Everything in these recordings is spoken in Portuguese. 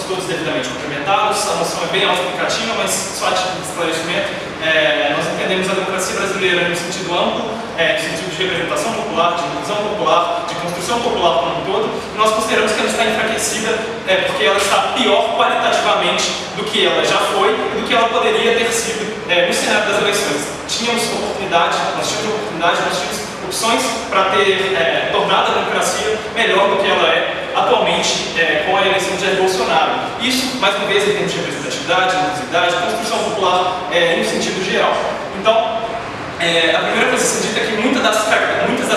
todos devidamente cumprimentados. A moção é bem autoexplicativa, mas só a título de esclarecimento, nós entendemos a democracia brasileira no sentido amplo, no sentido de representação popular, de inclusão popular, de construção popular como um todo. Nós consideramos que ela está enfraquecida porque ela está pior qualitativamente do que ela já foi e do que ela poderia ter sido no cenário das eleições. Nós tínhamos opções para ter tornado a democracia melhor do que ela é atualmente com a eleição de Jair Bolsonaro. Isso, mais uma vez, em termos de representatividade, inclusividade, construção popular em sentido geral. Então, a primeira coisa a ser dita é que muitas das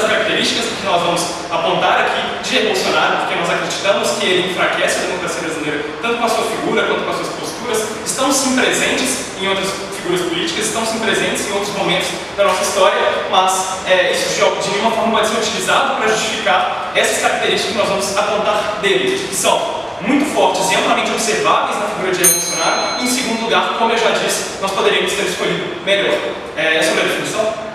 características que nós vamos apontar aqui de Jair Bolsonaro, porque nós acreditamos que ele enfraquece a democracia brasileira, tanto com a sua figura quanto com as suas posturas, estão sim presentes em outras figuras políticas, estão sim presentes em outros momentos da nossa história, mas isso de nenhuma forma pode ser utilizado para justificar essas características que nós vamos apontar dele, que são muito fortes e amplamente observáveis na figura de Jair Bolsonaro, e em segundo lugar, como eu já disse, nós poderíamos ter escolhido melhor. É sobre a definição?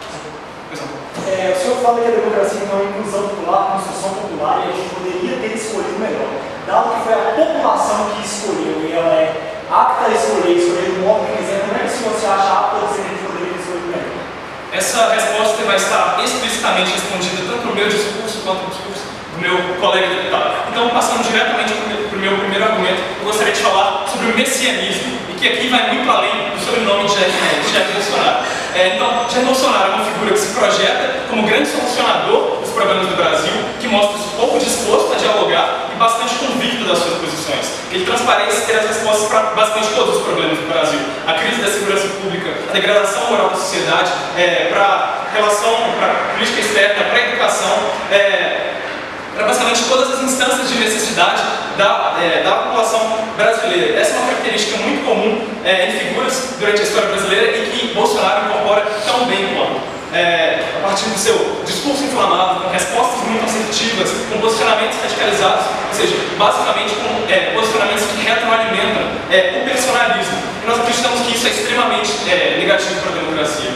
O senhor fala que a democracia não é inclusão popular, construção popular, e a gente poderia ter escolhido melhor. Dado que foi a população que escolheu e ela é apta a escolher do modo que quiser, como é que o senhor se acha apta a dizer que a gente poderia ter escolhido melhor? Essa resposta vai estar explicitamente respondida tanto no meu discurso quanto no discurso do meu colega deputado. Então, passando diretamente para o meu primeiro argumento, eu gostaria de falar sobre o messianismo, e que aqui vai muito além do sobrenome de Jair Bolsonaro. Então, Jair Bolsonaro é uma figura que se projeta como grande solucionador dos problemas do Brasil, que mostra-se pouco disposto a dialogar e bastante convicto das suas posições. Ele transparece ter as respostas para basicamente todos os problemas do Brasil. A crise da segurança pública, a degradação moral da sociedade, para a relação, para a política externa, para a educação, para basicamente todas as instâncias de necessidade da população brasileira. Essa é uma característica muito comum em figuras durante a história brasileira e que Bolsonaro incorpora tão bem quanto. A partir do seu discurso inflamado, com respostas muito assertivas, com posicionamentos radicalizados, ou seja, basicamente com posicionamentos que retroalimentam o personalismo. E nós acreditamos que isso é extremamente negativo para a democracia.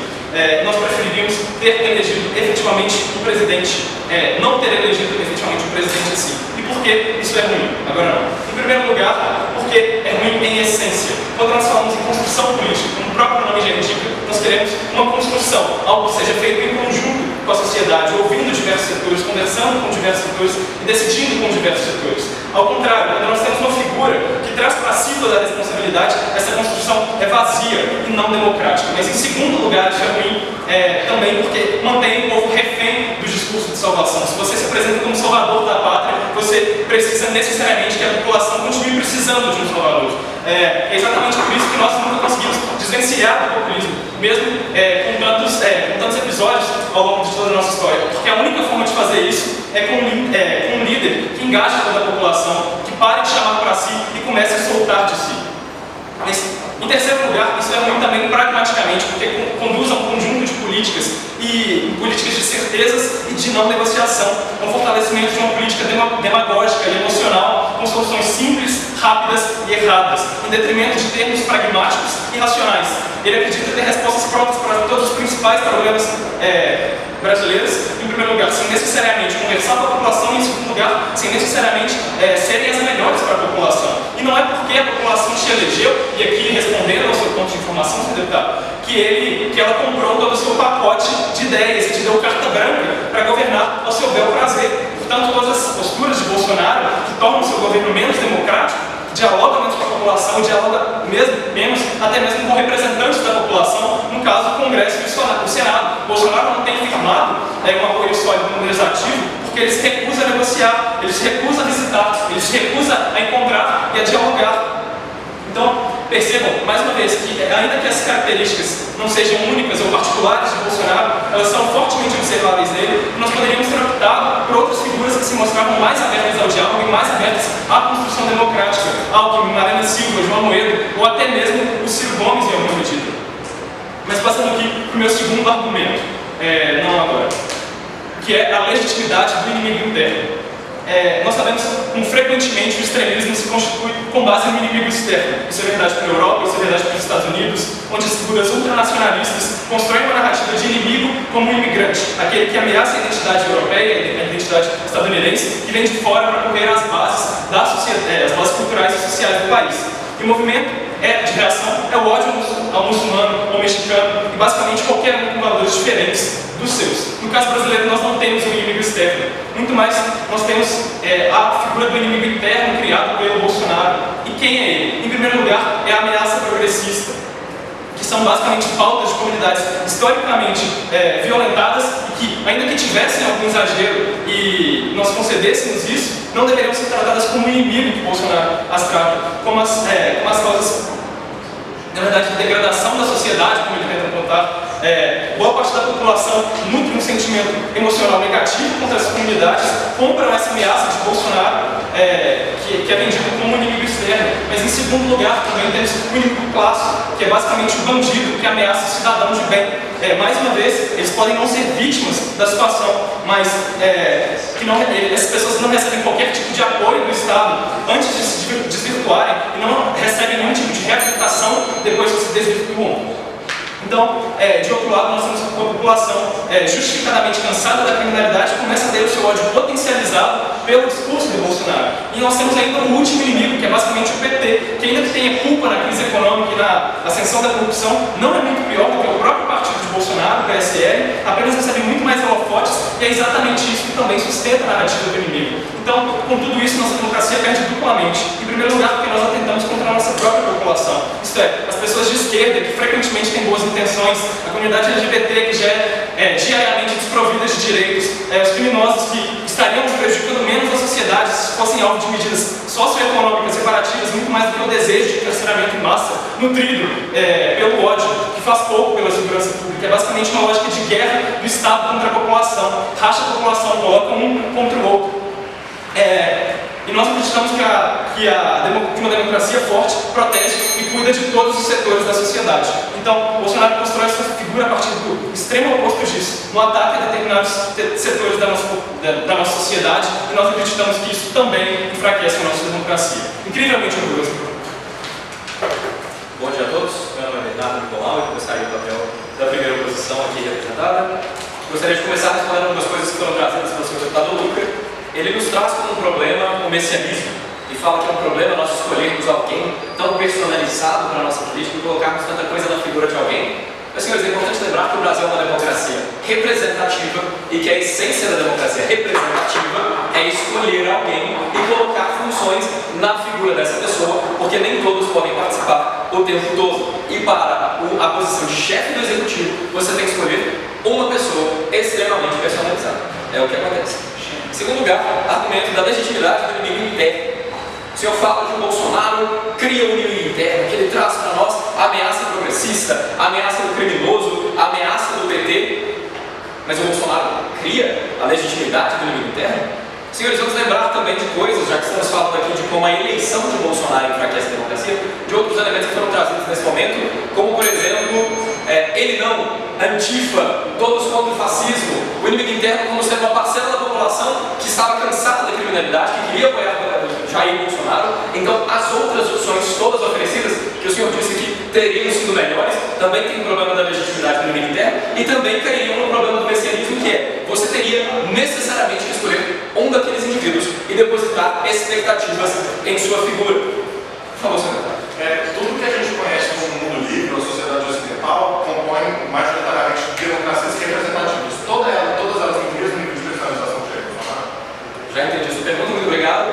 Nós preferiríamos ter elegido efetivamente o presidente, não ter elegido efetivamente o presidente assim. E por que isso é ruim? Agora não. Em primeiro lugar, porque é ruim em essência. Quando nós falamos em construção política, como o próprio nome já indica, nós queremos uma construção, algo que seja feito em conjunto com a sociedade, ouvindo diversos setores, conversando com diversos setores e decidindo com diversos setores. Ao contrário, quando nós temos uma figura que traz para si toda a responsabilidade, essa construção é vazia e não democrática. Mas em segundo lugar, isso é ruim também porque mantém o povo refém do discurso de salvação. Se você se apresenta como salvador da pátria, você precisa necessariamente que a população continue precisando de um salvador. É exatamente por isso que nós nunca conseguimos desvencilhar do populismo, mesmo com tantos episódios ao longo de toda a nossa história. Porque a única forma de fazer isso é com um líder que engaje toda a população, que pare de chamar para si e comece a soltar de si. Mas, em terceiro lugar, isso é ruim também pragmaticamente, porque conduz a um conjunto de políticas e políticas de certezas e de não negociação, um fortalecimento de uma política demagógica e emocional, com soluções simples, rápidas e erradas, em detrimento de termos pragmáticos e racionais. Ele acredita ter respostas prontas para todos os principais problemas brasileiros, em primeiro lugar, sem necessariamente conversar com a população, e em segundo lugar, sem necessariamente serem as melhores para a população. E não é porque a população te elegeu, e aqui respondendo ao seu ponto de informação, senhor deputado, que ela comprou todo o seu pacote de ideias e te deu carta branca para governar ao seu bel prazer. Portanto, todas as posturas de Bolsonaro, que tornam o seu governo menos democrático, dialoga menos com a população, dialoga menos, até mesmo com representantes da população, no caso o Congresso e o Senado. Bolsonaro não tem firmado um apoio sólido no Legislativo porque ele se recusa a negociar, ele se recusa a visitar, ele se recusa a encontrar e a dialogar. Então, percebam, mais uma vez, que ainda que essas características não sejam únicas ou particulares de Bolsonaro, elas são fortemente observáveis nele, e nós poderíamos ter optado por outras figuras que se mostravam mais abertas ao diálogo e mais abertas à construção democrática, Alckmin, Marina Silva, João Amoedo, ou até mesmo o Ciro Gomes em alguma medida. Mas passando aqui para o meu segundo argumento, não agora, que é a legitimidade do inimigo interno. Nós sabemos que frequentemente o extremismo se constitui com base no inimigo externo. Isso é verdade para a Europa, isso é verdade para os Estados Unidos, onde as figuras ultranacionalistas constroem uma narrativa de inimigo como um imigrante, aquele que ameaça a identidade europeia, a identidade estadunidense, que vem de fora para correr as bases da sociedade, as bases culturais e sociais do país. E o movimento de reação é o ódio ao muçulmano, ao mexicano e basicamente qualquer um com valores diferentes dos seus. No caso brasileiro, nós não temos um inimigo externo, muito mais nós temos a figura do inimigo interno criado pelo Bolsonaro. E quem é ele? Em primeiro lugar, é a ameaça progressista, que são basicamente pautas de comunidades historicamente violentadas e que, ainda que tivessem algum exagero e nós concedêssemos isso, não deveriam ser tratadas como inimigo que Bolsonaro as trata, como as causas, na verdade, de degradação da sociedade, como ele tenta contar. Boa parte da população nutre um sentimento emocional negativo contra as comunidades, compram essa ameaça de Bolsonaro, que é vendido como um inimigo externo. Mas em segundo lugar também temos o inimigo clássico, que é basicamente o bandido que ameaça os cidadãos de bem. Mais uma vez, eles podem não ser vítimas da situação, mas essas pessoas não recebem qualquer tipo de apoio do Estado antes de se desvirtuarem e não recebem nenhum tipo de reabilitação depois que se desvirtuam. Então, de outro lado, nós temos uma população justificadamente cansada da criminalidade que começa a ter o seu ódio potencializado pelo discurso do Bolsonaro. E nós temos ainda um último inimigo, que é basicamente o PT, que ainda que tenha culpa na crise econômica e na ascensão da corrupção, não é muito pior do que o próprio partido de Bolsonaro, o PSL, apenas recebe muito mais holofotes, e é exatamente isso que também sustenta a narrativa do inimigo. Então, com tudo isso, nossa democracia perde duplamente. Em primeiro lugar, porque nós atentamos contra a nossa própria população. Isto é, as pessoas de esquerda, que frequentemente têm boas intenções, a comunidade LGBT, que já é diariamente desprovida de direitos, os criminosos que estariam prejudicando menos a sociedade se fossem alvo de medidas socioeconômicas separativas, muito mais do que o desejo de carceramento em massa, nutrido pelo ódio, que faz pouco pela segurança pública. É basicamente uma lógica de guerra do Estado contra a população, racha a população, coloca um contra o outro. E nós acreditamos que uma democracia forte protege e cuida de todos os setores da sociedade. Então, o Bolsonaro constrói essa figura a partir do extremo oposto disso, no ataque a determinados setores da nossa sociedade, e nós acreditamos que isso também enfraquece a nossa democracia. Incrivelmente orgulhoso. Bom dia a todos, meu nome é Bernardo Nicolau, eu gostaria do papel da primeira oposição aqui representada. Gostaria de começar respondendo algumas coisas que foram trazidas pelo senhor deputado Lucas. Ele nos traz como um problema o messianismo e fala que é um problema nós escolhermos alguém tão personalizado para a nossa política e colocarmos tanta coisa na figura de alguém. Mas, senhores, é importante lembrar que o Brasil é uma democracia representativa e que a essência da democracia representativa é escolher alguém e colocar funções na figura dessa pessoa, porque nem todos podem participar o tempo todo. E para a posição de chefe do executivo, você tem que escolher uma pessoa extremamente personalizada. É o que acontece. Em segundo lugar, argumento da legitimidade do inimigo interno. O senhor fala que o Bolsonaro cria um inimigo interno, que ele traz para nós a ameaça progressista, a ameaça do criminoso, a ameaça do PT. Mas o Bolsonaro cria a legitimidade do inimigo interno? Senhores, vamos lembrar também de coisas, já que estamos falando aqui de como a eleição de Bolsonaro enfraquece a democracia, de outros elementos que foram trazidos nesse momento, como, por exemplo, ele não, Antifa, todos contra o fascismo, o inimigo interno como sendo uma parcela da população que estava cansada da criminalidade, que queria apoiar Jair Bolsonaro. Então, as outras opções todas oferecidas, que o senhor disse que teriam sido melhores, também tem um problema da legitimidade do inimigo interno e também cairiam no problema do messianismo, que é, você teria necessariamente que escolher um daqueles indivíduos e depositar expectativas em sua figura. Por favor, senhor deputado. Tudo que a gente conhece como mundo livre ou sociedade ocidental compõe majoritariamente democracias representativas. Todas elas têm o mesmo nível de personalização que Bolsonaro. Já entendi sua pergunta, muito obrigado.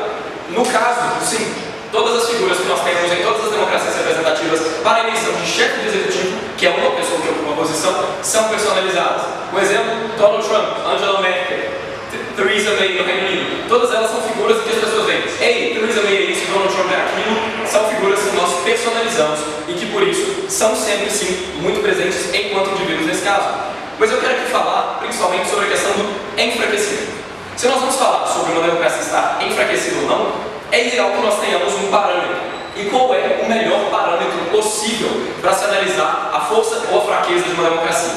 No caso, sim, todas as figuras que nós temos em todas as democracias representativas para a eleição de chefe do executivo, que é uma pessoa que ocupa uma posição, são personalizadas. Por exemplo, Donald Trump, Angela Merkel, Theresa May no Reino Unido. Todas elas são figuras que as pessoas veem. Ei, Theresa May é isso, Donald Trump é aquilo. São figuras que nós personalizamos e que, por isso, são sempre, sim, muito presentes enquanto indivíduos nesse caso. Mas eu quero aqui falar, principalmente, sobre a questão do enfraquecimento. Se nós vamos falar sobre uma democracia estar enfraquecida ou não, é ideal que nós tenhamos um parâmetro. E qual é o melhor parâmetro possível para se analisar a força ou a fraqueza de uma democracia?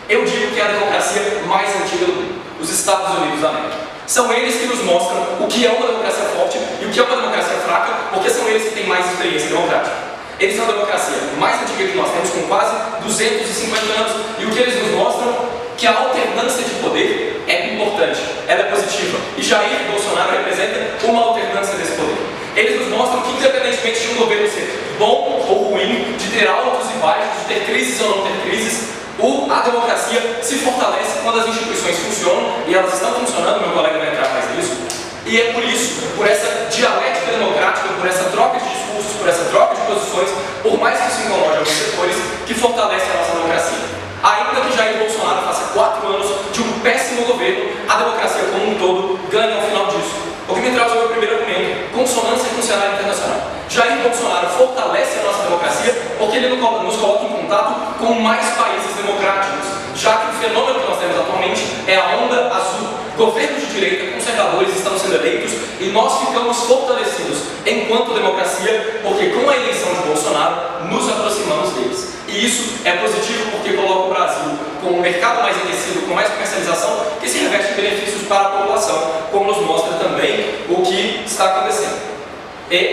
Eu digo que é a democracia mais antiga do mundo, os Estados Unidos da América. São eles que nos mostram o que é uma democracia forte e o que é uma democracia fraca, porque são eles que têm mais experiência democrática. Eles são a democracia mais antiga que nós temos, com quase 250 anos, e o que eles nos mostram que a alternância de poder é importante, ela é positiva. E Jair Bolsonaro representa uma alternância desse poder. Eles nos mostram que, independentemente de um governo ser bom ou ruim, de ter altos e baixos, de ter crises ou não ter crises, a democracia se fortalece quando as instituições funcionam, e elas estão funcionando, meu colega vai entrar mais nisso, e é por isso, por essa dialética democrática, por essa troca de discursos, por essa troca de posições, por mais que isso incomode alguns setores, que fortalece a nossa democracia. Ainda que Jair Bolsonaro faça 4 anos de um péssimo governo, a democracia como um todo ganha ao final disso. O que me traz ao meu primeiro argumento: consonância com o cenário internacional. Jair Bolsonaro fortalece a nossa democracia porque ele nos coloca em contato com mais países democráticos, já que o fenômeno que nós temos atualmente é a onda azul. Governos de direita conservadores estão sendo eleitos e nós ficamos fortalecidos enquanto democracia porque com a eleição de Bolsonaro nos aproximamos deles. E isso é positivo porque coloca o Brasil com um mercado mais aquecido, com mais comercialização, que se reveste em benefícios para a população, como nos mostra também o que está acontecendo.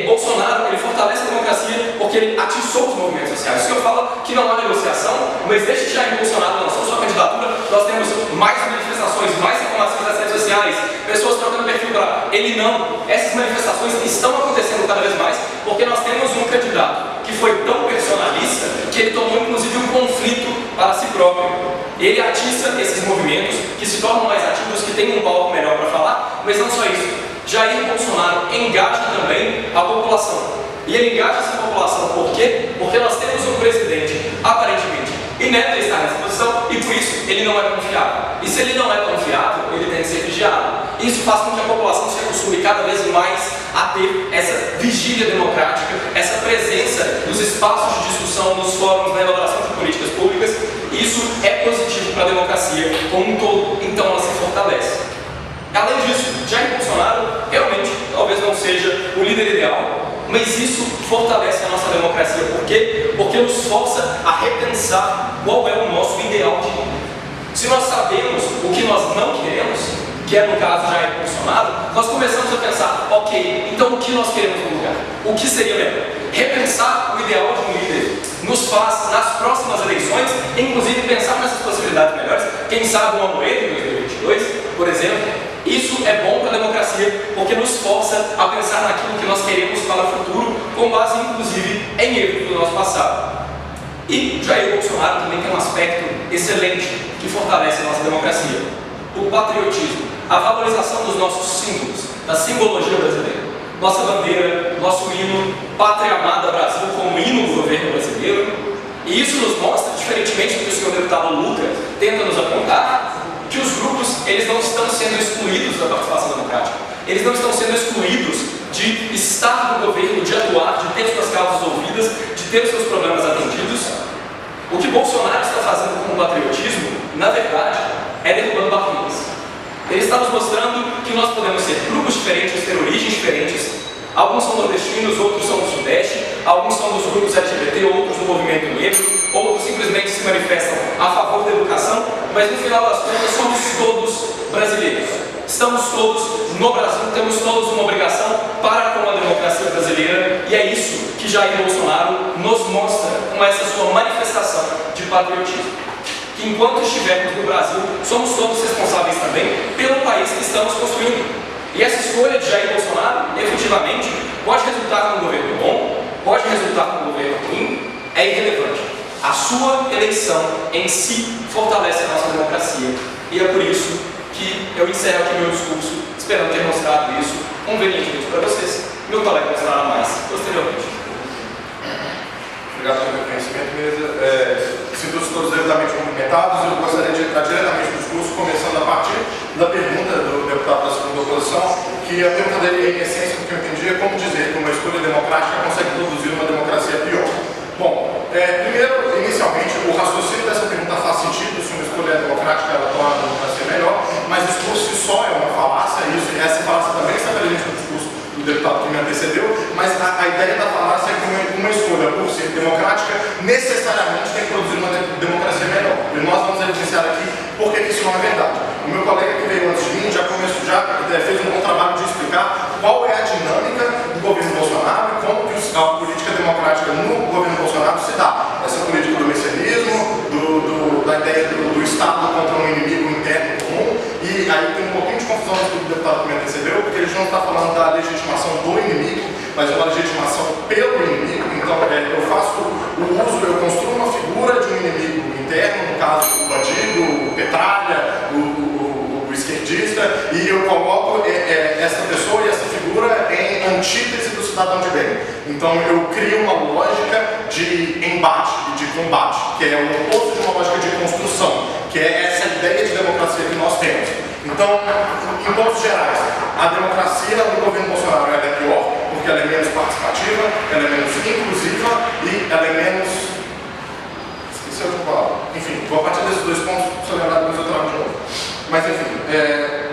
Bolsonaro, ele fortalece a democracia porque ele atiçou os movimentos sociais. O senhor fala que não há negociação, mas desde que Jair Bolsonaro lançou sua candidatura, nós temos mais manifestações, mais reclamações nas redes sociais, pessoas trocando perfil para ele não. Essas manifestações estão acontecendo cada vez mais porque nós temos um candidato que foi tão personalista que ele tomou inclusive um conflito para si próprio. Ele atiça esses movimentos que se tornam mais ativos, que têm um palco melhor para falar, mas não só isso. Jair Bolsonaro engaja também a população. E ele engaja essa população por quê? Porque nós temos um presidente, aparentemente, inepto a estar nessa posição e por isso ele não é confiável. E se ele não é confiável, ele tem que ser vigiado. Isso faz com que a população se acostume cada vez mais a ter essa vigília democrática, essa presença nos espaços de discussão, nos fóruns, na elaboração de políticas públicas. Isso é positivo para a democracia como um todo, então ela se fortalece. Além disso, Jair Bolsonaro realmente talvez não seja o líder ideal, mas isso fortalece a nossa democracia. Por quê? Porque nos força a repensar qual é o nosso ideal de mundo. Se nós sabemos o que nós não queremos, que é no caso Jair Bolsonaro, nós começamos a pensar, ok, então o que nós queremos no lugar? O que seria melhor? Repensar o ideal de um líder nos faz, nas próximas eleições, inclusive pensar nessas possibilidades melhores, quem sabe um Amoedo em 2022, por exemplo. Isso é bom para a democracia porque nos força a pensar naquilo que nós queremos para o futuro, com base inclusive em erros do nosso passado. E Jair Bolsonaro também tem um aspecto excelente que fortalece a nossa democracia: o patriotismo, a valorização dos nossos símbolos, da simbologia brasileira. Nossa bandeira, nosso hino, Pátria Amada Brasil como hino do governo brasileiro. E isso nos mostra, diferentemente do que o senhor deputado Lucas tenta nos apontar, que os grupos, eles não estão sendo excluídos da participação democrática. Eles não estão sendo excluídos de estar no governo, de atuar, de ter suas causas ouvidas, de ter seus problemas atendidos. O que Bolsonaro está fazendo com o patriotismo, na verdade, é derrubando barreiras. Ele está nos mostrando que nós podemos ser grupos diferentes, ter origens diferentes. Alguns são nordestinos, outros são do Sudeste, alguns são dos grupos LGBT, outros do movimento negro, outros simplesmente se manifestam a favor da educação, mas no final das contas somos todos brasileiros. Estamos todos no Brasil, temos todos uma obrigação para com a democracia brasileira, e é isso que Jair Bolsonaro nos mostra com essa sua manifestação de patriotismo. Que enquanto estivermos no Brasil, somos todos responsáveis também pelo país que estamos construindo. E essa escolha de Jair Bolsonaro, efetivamente, pode resultar num governo bom, pode resultar num governo ruim, é irrelevante. A sua eleição em si fortalece a nossa democracia. E é por isso que eu encerro aqui meu discurso, esperando ter mostrado isso convenientemente para vocês. Meu colega mostrará mais posteriormente. Obrigado pelo reconhecimento, mesa. Sinto-os todos devidamente cumprimentados. Eu gostaria de entrar diretamente no discurso, começando a partir da pergunta do deputado da segunda oposição, que a pergunta dele, em essência, do que eu entendi, é como dizer que uma escolha democrática consegue produzir uma democracia pior. Bom, primeiro, inicialmente, o raciocínio dessa pergunta faz sentido. Se uma escolha democrática ela torna a democracia melhor, mas isso por si só é uma falácia, e essa falácia também está presente no discurso do deputado que me antecedeu, mas a ideia da falácia é que uma escolha, por ser democrática, necessariamente tem que produzir uma democracia melhor. E nós vamos evidenciar aqui por que isso não é verdade. O meu colega que veio antes de mim já fez um bom trabalho de explicar qual é a dinâmica do governo Bolsonaro e como que a política democrática no governo Bolsonaro se dá. Essa política do messianismo, da ideia do Estado contra um inimigo discussão do deputado que me antecedeu, porque a gente não está falando da legitimação do inimigo, mas é uma legitimação pelo inimigo. Então, eu faço o uso, eu construo uma figura de um inimigo interno, no caso, o bandido, o petralha, o esquerdista, e eu coloco essa pessoa e essa figura em antítese do cidadão de bem. Então, eu crio uma lógica de embate e de combate, que é o oposto de uma lógica de construção, que é essa ideia de democracia que nós temos. Então, em pontos gerais, a democracia no governo Bolsonaro é pior, porque ela é menos participativa, ela é menos inclusiva e ela é menos... Esqueci a palavra. Enfim, vou a partir desses dois pontos, se eu lembrar depois eu trago de novo. Mas enfim,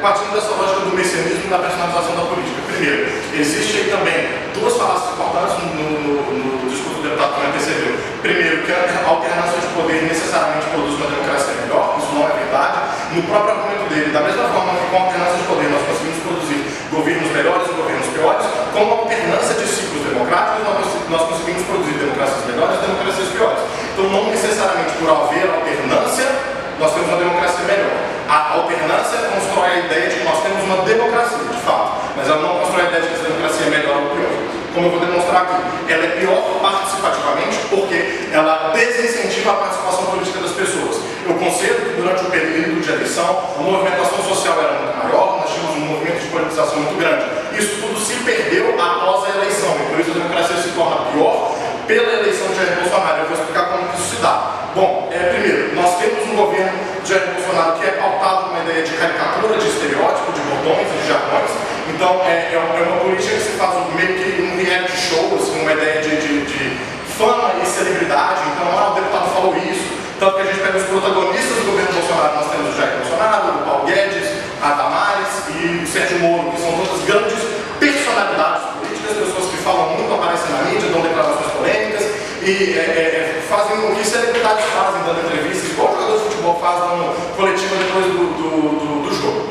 partindo dessa lógica do messianismo e da personalização da política. Primeiro, existe aí também duas falácias importantes no discurso do deputado que me antecedeu. Primeiro, que a alternância de poder necessariamente produz uma democracia melhor, isso não é verdade. No próprio argumento dele, da mesma forma que com a alternância de poder nós conseguimos produzir governos melhores e governos piores, com a alternância de ciclos democráticos nós conseguimos produzir democracias melhores e democracias piores. Então, não necessariamente por haver alternância, nós temos uma democracia melhor. A alternância constrói a ideia de que nós temos uma democracia, de fato, mas ela não constrói a ideia de que essa democracia é melhor ou pior. Como eu vou demonstrar aqui, ela é pior participativamente porque ela desincentiva a participação política das pessoas. Eu concedo que durante o período de eleição a movimentação social era muito maior, nós tínhamos um movimento de politização muito grande. Isso tudo se perdeu após a eleição e por isso a democracia se torna pior pela eleição de Jair Bolsonaro. Eu vou explicar como isso se dá. Bom, primeiro, nós temos um governo de Jair Bolsonaro que é pautado numa ideia de caricatura, de estereótipo, de bordões e de jargões. Então, é uma política que se faz meio que um reality show, assim, uma ideia de fama e celebridade. Então, o deputado falou isso. Tanto que a gente pega os protagonistas do governo Bolsonaro, nós temos o Jair Bolsonaro, o Paulo Guedes, a Damares e o Sérgio Moro, que são todas grandes personalidades políticas, pessoas que falam muito, aparecem na mídia, dão declarações polêmicas e fazem o que celebridades fazem, dando entrevistas, igual o jogador de futebol faz dando coletiva depois do jogo.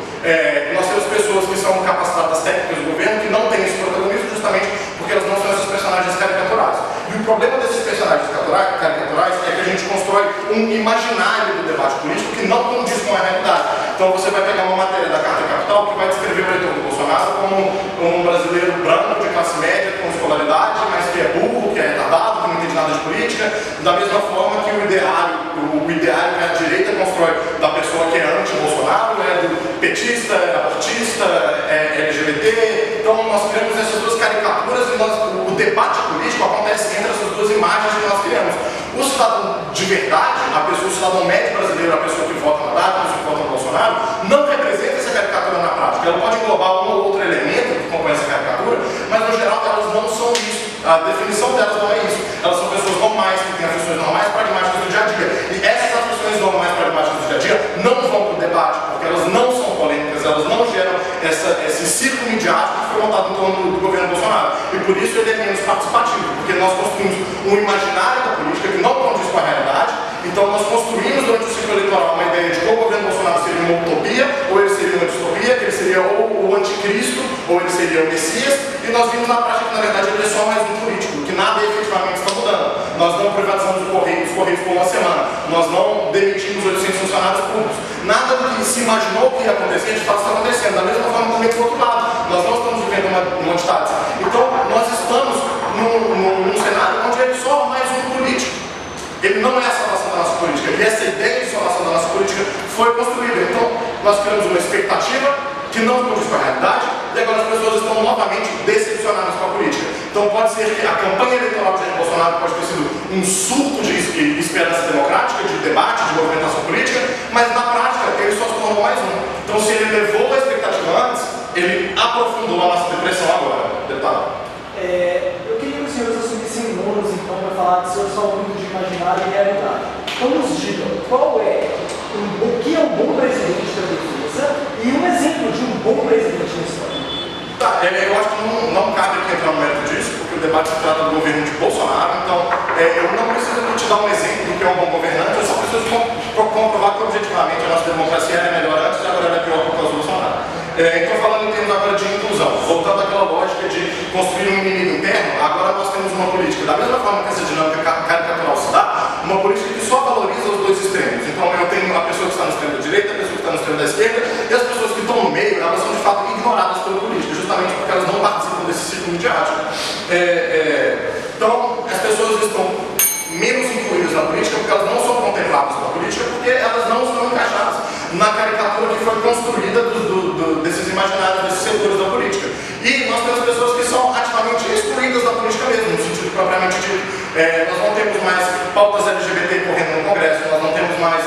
Nós temos pessoas que são capacitadas técnicas do governo que não têm esse protagonismo justamente porque elas não são esses personagens caricaturais. E o problema desses personagens caricaturais é que a gente constrói um imaginário do debate político que não condiz com a realidade. Então você vai pegar uma matéria da Carta Capital que vai descrever o eleitor do Bolsonaro como um brasileiro branco de classe média, com escolaridade, mas que é burro, que é retardado, que não entende nada de política, da mesma forma que o ideário que a direita constrói da pessoa que é anti-Bolsonaro, é do petista, é abortista, é LGBT. Então nós criamos essas duas caricaturas e o debate político acontece entre essas duas imagens que nós criamos. O cidadão de verdade, o cidadão médio brasileiro, a pessoa que vota na Haddad, a pessoa que vota no Bolsonaro, não representa essa caricatura na prática. Ela pode englobar um ou outro elemento que compõe essa caricatura, mas no geral elas não são isso. A definição delas não é isso. Elas são pessoas normais, que têm aflições normais, pragmáticas do dia a dia. E essas aflições normais, pragmáticas do dia a dia não vão para o debate, porque elas não são polêmicas, elas não geram esse círculo midiático que foi montado em torno do governo Bolsonaro. E por isso ele é menos participativo, porque nós construímos um imaginário da política que não condiz com a realidade. Então nós construímos durante o ciclo eleitoral uma ideia de que o governo Bolsonaro seria uma utopia, ou ele seria uma distopia, que ele seria ou o anticristo, ou ele seria o Messias, e nós vimos na prática que na verdade ele é só mais um político, que nada efetivamente está mudando. Nós não privatizamos os Correios por uma semana, nós não demitimos 800 funcionários públicos. Nada do que se imaginou que ia acontecer, de fato está acontecendo. Da mesma forma também do outro lado, nós não estamos vivendo uma ditadura. Então nós estamos num cenário onde ele é só mais um político. Ele não é a salvação da nossa política. E essa ideia de salvação da nossa política foi construída. Então, nós criamos uma expectativa que não condiz com a realidade e agora as pessoas estão novamente decepcionadas com a política. Então, pode ser que a campanha eleitoral de Jair Bolsonaro pode ter sido um surto de esperança democrática, de debate, de movimentação política, mas na prática ele só se tornou mais um. Então, se ele levou a expectativa antes, ele aprofundou a nossa depressão agora. Deputado. Eu queria que os senhores assumissem números, então, para falar de seu muito de imaginário e realidade. Então, nos digam o que é um bom presidente da defesa e um exemplo de um bom presidente na história. Tá, eu acho que não cabe aqui entrar no mérito disso, porque o debate se trata do governo de Bolsonaro, então eu não preciso te dar um exemplo do que é um bom governante, eu só preciso comprovar que objetivamente a nossa democracia era melhor antes e agora ela é pior por causa do Bolsonaro. Então, falando em termos agora de inclusão, voltando àquela lógica de construir um inimigo interno, agora nós temos uma política, da mesma forma que essa dinâmica caricatural se dá, uma política que só valoriza os dois extremos. Então, eu tenho a pessoa que está no extremo da direita, a pessoa que está no extremo da esquerda, e as pessoas que estão no meio, elas são de midiático. Então, as pessoas estão menos incluídas na política porque elas não são contempladas na política, porque elas não estão encaixadas na caricatura que foi construída desses imaginários, desses setores da política. E nós temos pessoas que são ativamente excluídas da política mesmo, no sentido propriamente dito. Nós não temos mais pautas LGBT correndo no Congresso, nós não temos mais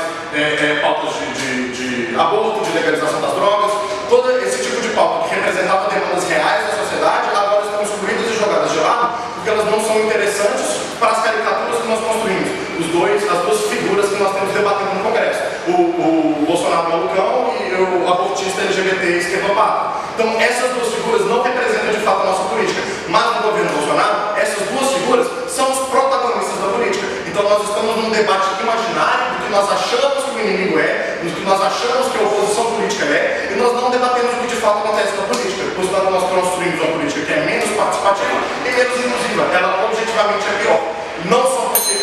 pautas de aborto, de legalização das drogas, todo esse tipo de pauta que representava demandas reais da sociedade, agora estão excluídas e jogadas de lado, porque elas não são interessantes para as caricaturas que nós construímos. As duas figuras que nós temos debatendo no Congresso. O Bolsonaro malucão e o abortista LGBT esquerdopata. Então, essas duas figuras não representam de fato a nossa política. Mas no governo Bolsonaro, essas duas figuras são os protagonistas da política. Então, nós estamos num debate imaginário do que nós achamos que o inimigo é, do que nós achamos que a oposição política é, e nós não debatemos o que de fato acontece na política. Pois nós construímos uma política que é menos participativa e menos inclusiva. Ela objetivamente é pior. Não só por ser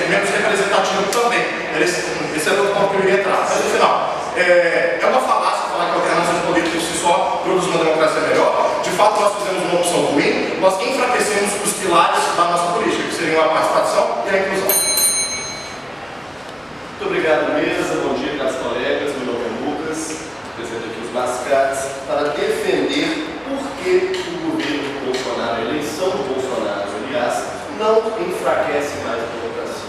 menos representativo também. Esse é o ponto que eu iria entrar. Mas no final, é uma falácia falar que a alternância de poder por si só produz uma democracia melhor. De fato, nós fizemos uma opção ruim, nós enfraquecemos os pilares da nossa política, que seriam a participação e a inclusão. Muito obrigado, mesa. Bom dia, caros colegas. Meu nome é Lucas, represento aqui os mascates, para defender por que o governo Bolsonaro, a eleição do Bolsonaro, aliás, não enfraquece mais a democracia.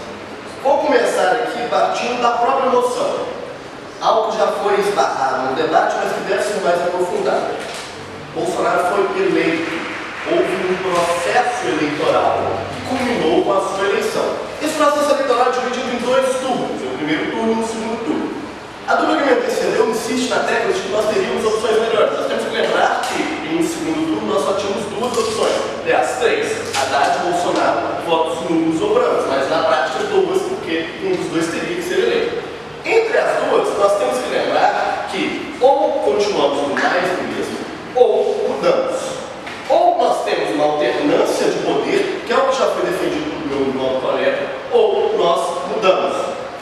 Vou começar aqui partindo da própria noção. Algo que já foi esbarrado no debate, mas que deve ser mais aprofundado. Bolsonaro foi eleito. Houve um processo eleitoral que culminou com a sua eleição. Esse processo eleitoral é dividido em dois turnos, o primeiro turno e o segundo turno. A dupla que me antecedeu insiste na tecla de que nós teríamos opções melhores. Nós temos que lembrar que, em um segundo turno, nós só tínhamos duas opções. Aliás, três. Haddad e Bolsonaro, votos nulos ou brancos, mas na prática duas, porque um dos dois teria que ser eleito. Entre as duas, nós temos que lembrar que ou continuamos no mais do mesmo, ou mudamos. Ou nós temos uma alternância de poder, que é o que já foi defendido pelo meu irmão colega, ou nós mudamos.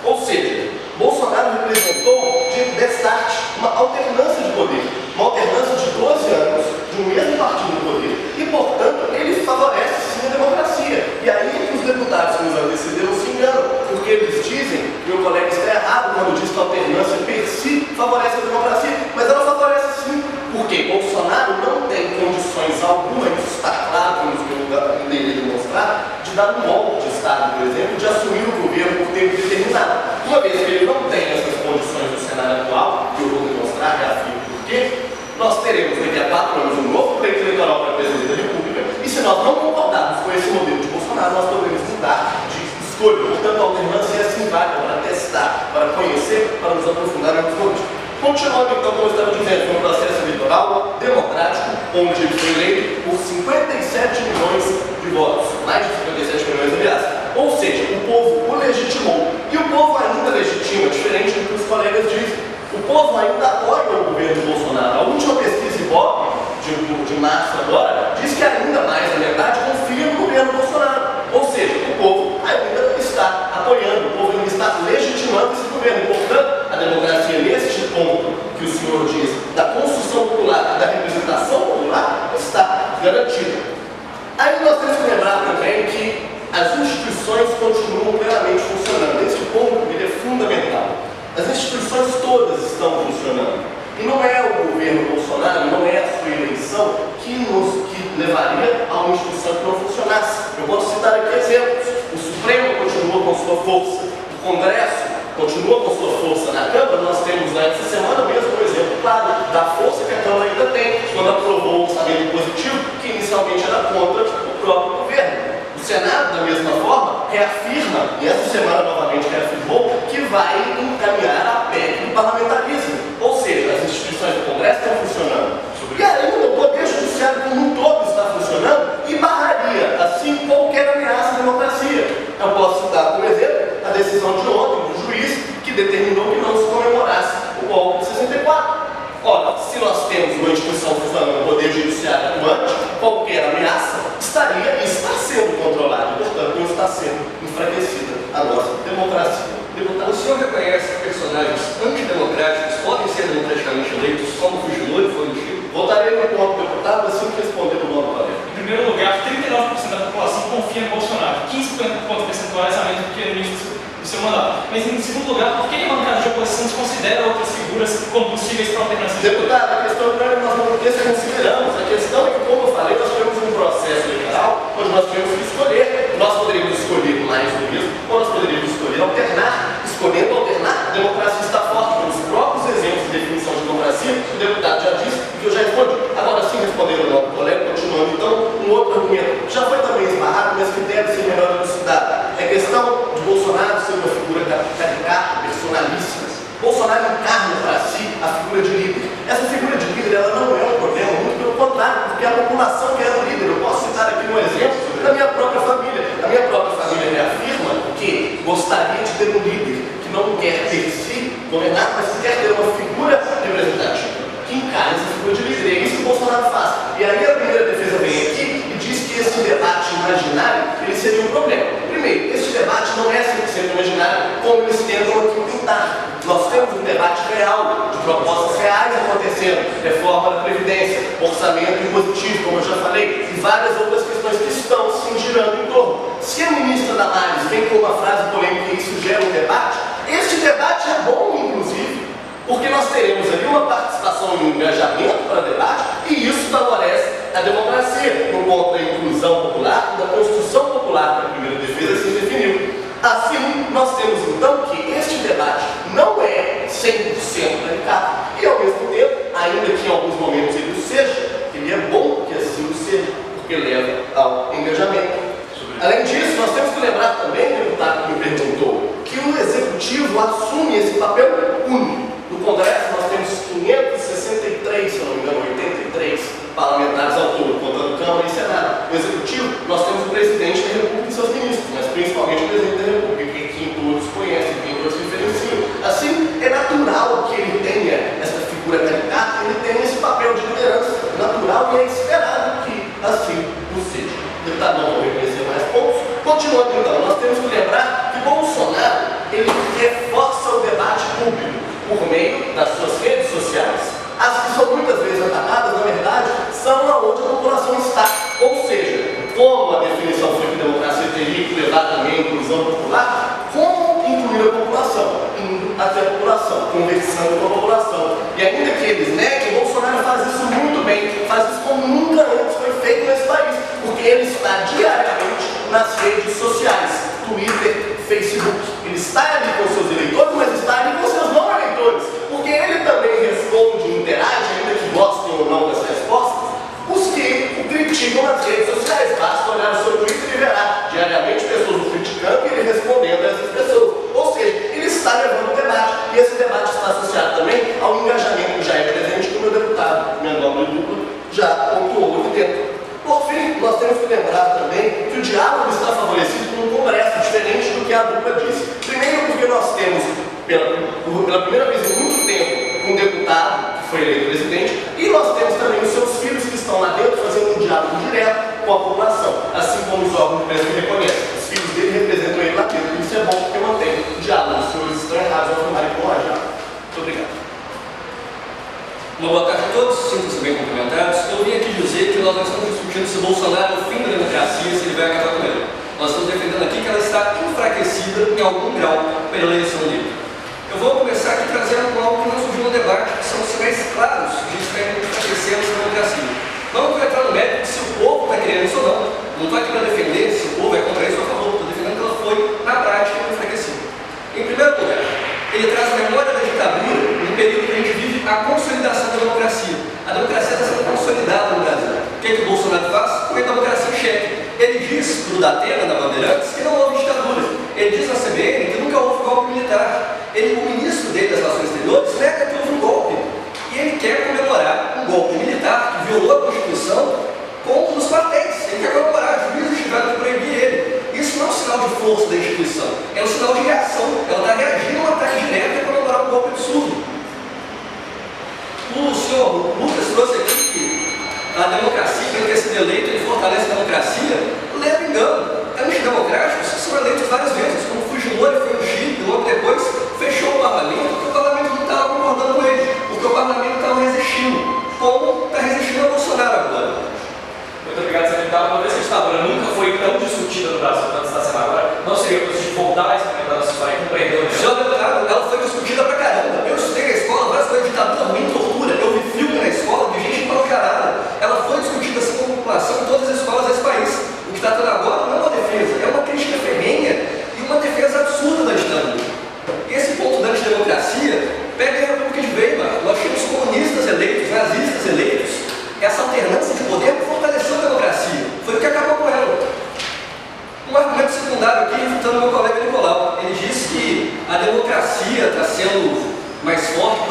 Ou seja, Bolsonaro representou de destarte uma alternância de poder, uma alternância de 12 anos de um mesmo partido no poder e, portanto, ele favorece sim a democracia. E aí que os deputados que nos antecederam se enganam, porque eles dizem, meu colega está errado quando diz que a alternância per si favorece a democracia, mas ela favorece sim, porque Bolsonaro não tem condições alguma, isso está claro, como eu poderia demonstrar, de dar um golpe de Estado, por exemplo, de assumir o governo por tempo determinado. Uma vez que ele não tem essas condições no cenário atual, que eu vou demonstrar, reafirmo por quê, nós teremos daqui a 4 anos um novo pleito eleitoral para a presidência da República, e se nós não concordarmos com esse modelo de Bolsonaro, nós podemos mudar de escolha. Portanto, a alternância é assim válida para testar, para conhecer, para nos aprofundar em alguns momentos. Continuando, então, como eu estava dizendo, foi um processo eleitoral democrático, onde ele foi eleito por 57 milhões de votos, mais de 57 milhões, aliás. Ou seja, o povo o legitimou. E o povo ainda legitima, diferente do que os colegas dizem. O povo ainda apoia o governo Bolsonaro. A última pesquisa Ibope, de março agora, diz que ainda mais, na verdade, confia no governo Bolsonaro. Ou seja, o povo ainda está apoiando, o povo ainda está legitimando esse governo. Portanto, a democracia, neste ponto que o senhor diz, da construção popular, da representação popular, está garantida. Aí nós temos que lembrar também que as instituições continuam plenamente funcionando. Esse ponto ele é fundamental. As instituições todas estão funcionando. E não é o governo Bolsonaro, não é a sua eleição que levaria a uma instituição que não funcionasse. Eu posso citar aqui exemplos. O Supremo continua com sua força. O Congresso continua com sua força. Na Câmara, nós temos essa semana mesmo um exemplo claro da força que a Câmara ainda tem quando aprovou o orçamento positivo, que inicialmente era contra o próprio governo. O Senado, da mesma forma, reafirma, e essa semana novamente reafirmou, que vai encaminhar a PEC do parlamentarismo. Ou seja, as instituições do Congresso estão funcionando. E ainda o Poder Judiciário como um todo está funcionando e barraria, assim, qualquer ameaça à democracia. Eu posso citar, por exemplo, a decisão de ontem do juiz que determinou que não se comemorasse o golpe de 64. Ora, se nós temos uma instituição funcionando, o Poder Judiciário atuante, qualquer ameaça estaria e está sendo controlada, portanto, não está sendo enfraquecida a nossa democracia. O senhor reconhece que personagens antidemocráticos podem ser democraticamente eleitos, como Fujimori foi no Chile? Voltarei no ponto, deputado, assim que responder o novo primeiro lugar, 39% da população confia em Bolsonaro, 15 pontos percentuais a menos do que no início do seu mandato. Mas, em segundo lugar, por que a bancada de oposição desconsidera outras figuras como possíveis para alternativas? Deputado, a questão não é que nós não desconsideramos. A questão é que, como eu falei, nós tivemos um processo eleitoral onde nós tivemos que escolher. Nós poderíamos escolher mais do mesmo, ou nós poderíamos escolher alternar. Escolhendo alternar, a democracia está forte pelos próprios exemplos de definição de democracia. O deputado já disse e que eu já respondi. Agora sim, respondendo ao colega, continuando então, um outro argumento. Já foi também esbarrado, mas que deve ser melhor elucidado. É questão de Bolsonaro ser uma figura caricata, personalíssima. Bolsonaro encarna para si a figura de líder. Essa figura de líder ela não é um problema, muito pelo contrário, porque a população quer o líder. Eu posso citar aqui um exemplo da minha própria família. A minha própria família reafirma que gostaria de ter um líder que não quer ter si governar, mas que quer ter uma figura representativa, que encarna essa figura de líder. E é isso que o Bolsonaro faz. E aí a primeira defesa vem aqui e diz que esse debate imaginário ele seria um problema. Primeiro, esse debate não é 100% imaginário, como eles tentam aqui pintar. Nós temos um debate real, de propostas reais acontecendo, reforma da Previdência, orçamento impositivo, como eu já falei, e várias outras questões que estão se girando em torno. Se a ministra Damares vem com uma frase polêmica e isso gera um debate, este debate é bom, inclusive, porque nós teremos ali uma participação e um engajamento para o debate, e isso favorece a democracia, no ponto da inclusão popular, da construção popular, que a primeira defesa se definiu. Assim, nós temos então que este debate não é 100% caricato e, ao mesmo tempo, ainda que em alguns momentos ele o seja, ele é bom que assim o seja, porque leva ao engajamento. Além disso, nós temos que lembrar também, deputado que me perguntou, que o Executivo assume esse papel único. No Congresso, nós temos 563, se não me engano, 83 parlamentares ao todo, contando Câmara e Senado. No Executivo, nós temos o Presidente da República e seus ministros, mas principalmente o Presidente da República, quem todos conhecem, quem todos referenciam. Assim, é natural que ele tenha essa figura caricata, ele tenha esse papel de liderança. É natural e é esperado que assim o seja. O deputado não vou reconhecer mais pontos. Continuando então, nós temos que lembrar que Bolsonaro, ele reforça o debate público por meio das suas redes sociais. As que são muitas vezes atacadas, na verdade, são aonde a população está. Ou seja, como a definição foi que a democracia teria que levar também a inclusão popular, como incluir a população, indo até a população, conversando com a população. E ainda que eles neguem, Bolsonaro faz isso muito bem, faz isso como nunca antes foi feito nesse país, porque ele está diariamente nas redes sociais, Twitter, Facebook. Ele está ali com seus eleitores, mas está ali com seus não eleitores, porque ele também responde e interage, ainda que gostem ou não das respostas, os que o criticam nas redes sociais. Basta olhar no seu Twitter e verá diariamente pessoas o criticando e ele respondendo a essas pessoas. Ou seja, ele está levando o debate, e esse debate está associado também ao engajamento que já é presente, como o deputado Mendonça Dupla já pontuou aqui dentro. Por fim, nós temos que lembrar também que o diálogo está favorecido por um Congresso, diferente do que a dupla disse. Primeiro porque nós temos, pela primeira vez em muito tempo, um deputado que foi eleito presidente, e nós temos também os seus filhos que estão lá dentro fazendo um diálogo direto com a população, assim como os órgãos de imprensa reconhecem. Os filhos dele representam ele lá dentro, e isso é bom porque mantém o diálogo. Os senhores estão errados ao afirmarem que não há diálogo. Muito obrigado. Uma boa tarde a todos, sintam-se bem cumprimentados. Eu vim aqui dizer que nós não estamos discutindo se Bolsonaro é o fim da democracia, se ele vai acabar com ela. Nós estamos defendendo aqui que ela está enfraquecida em algum grau pela eleição livre. Eu vou começar aqui trazendo algo que não surgiu no debate, que são sinais claros de que está enfraquecendo a democracia. Não vou entrar no mérito se o povo está querendo isso ou não. Não estou aqui para defender se o povo é contra isso ou a favor. Estou defendendo que ela foi, na prática, enfraquecida. Em primeiro lugar, ele traz a memória da ditadura no período que a gente vive a consolidação da democracia. A democracia está sendo consolidada no Brasil. O que o Bolsonaro faz? Põe a democracia em xeque. Ele diz para o Datena, na Bandeirantes, que não houve ditadura. Ele diz na CBN que nunca houve golpe militar. O ministro dele das Relações Exteriores nega que houve um golpe. E ele quer comemorar um golpe militar que violou a Constituição com os quartéis. Ele quer comemorar, juízes tiveram que proibir ele. Isso não é um sinal de força da instituição, é um sinal de reação. Ela está reagindo a um ataque direto e comemorar um golpe absurdo. O senhor Lucas trouxe aqui que a democracia, quem ter sido eleito, ele fortalece a democracia. Leva engano. Antidemocráticos são eleitos várias vezes, como Fujimori foi no Chile e logo depois fechou o parlamento, porque o parlamento não estava concordando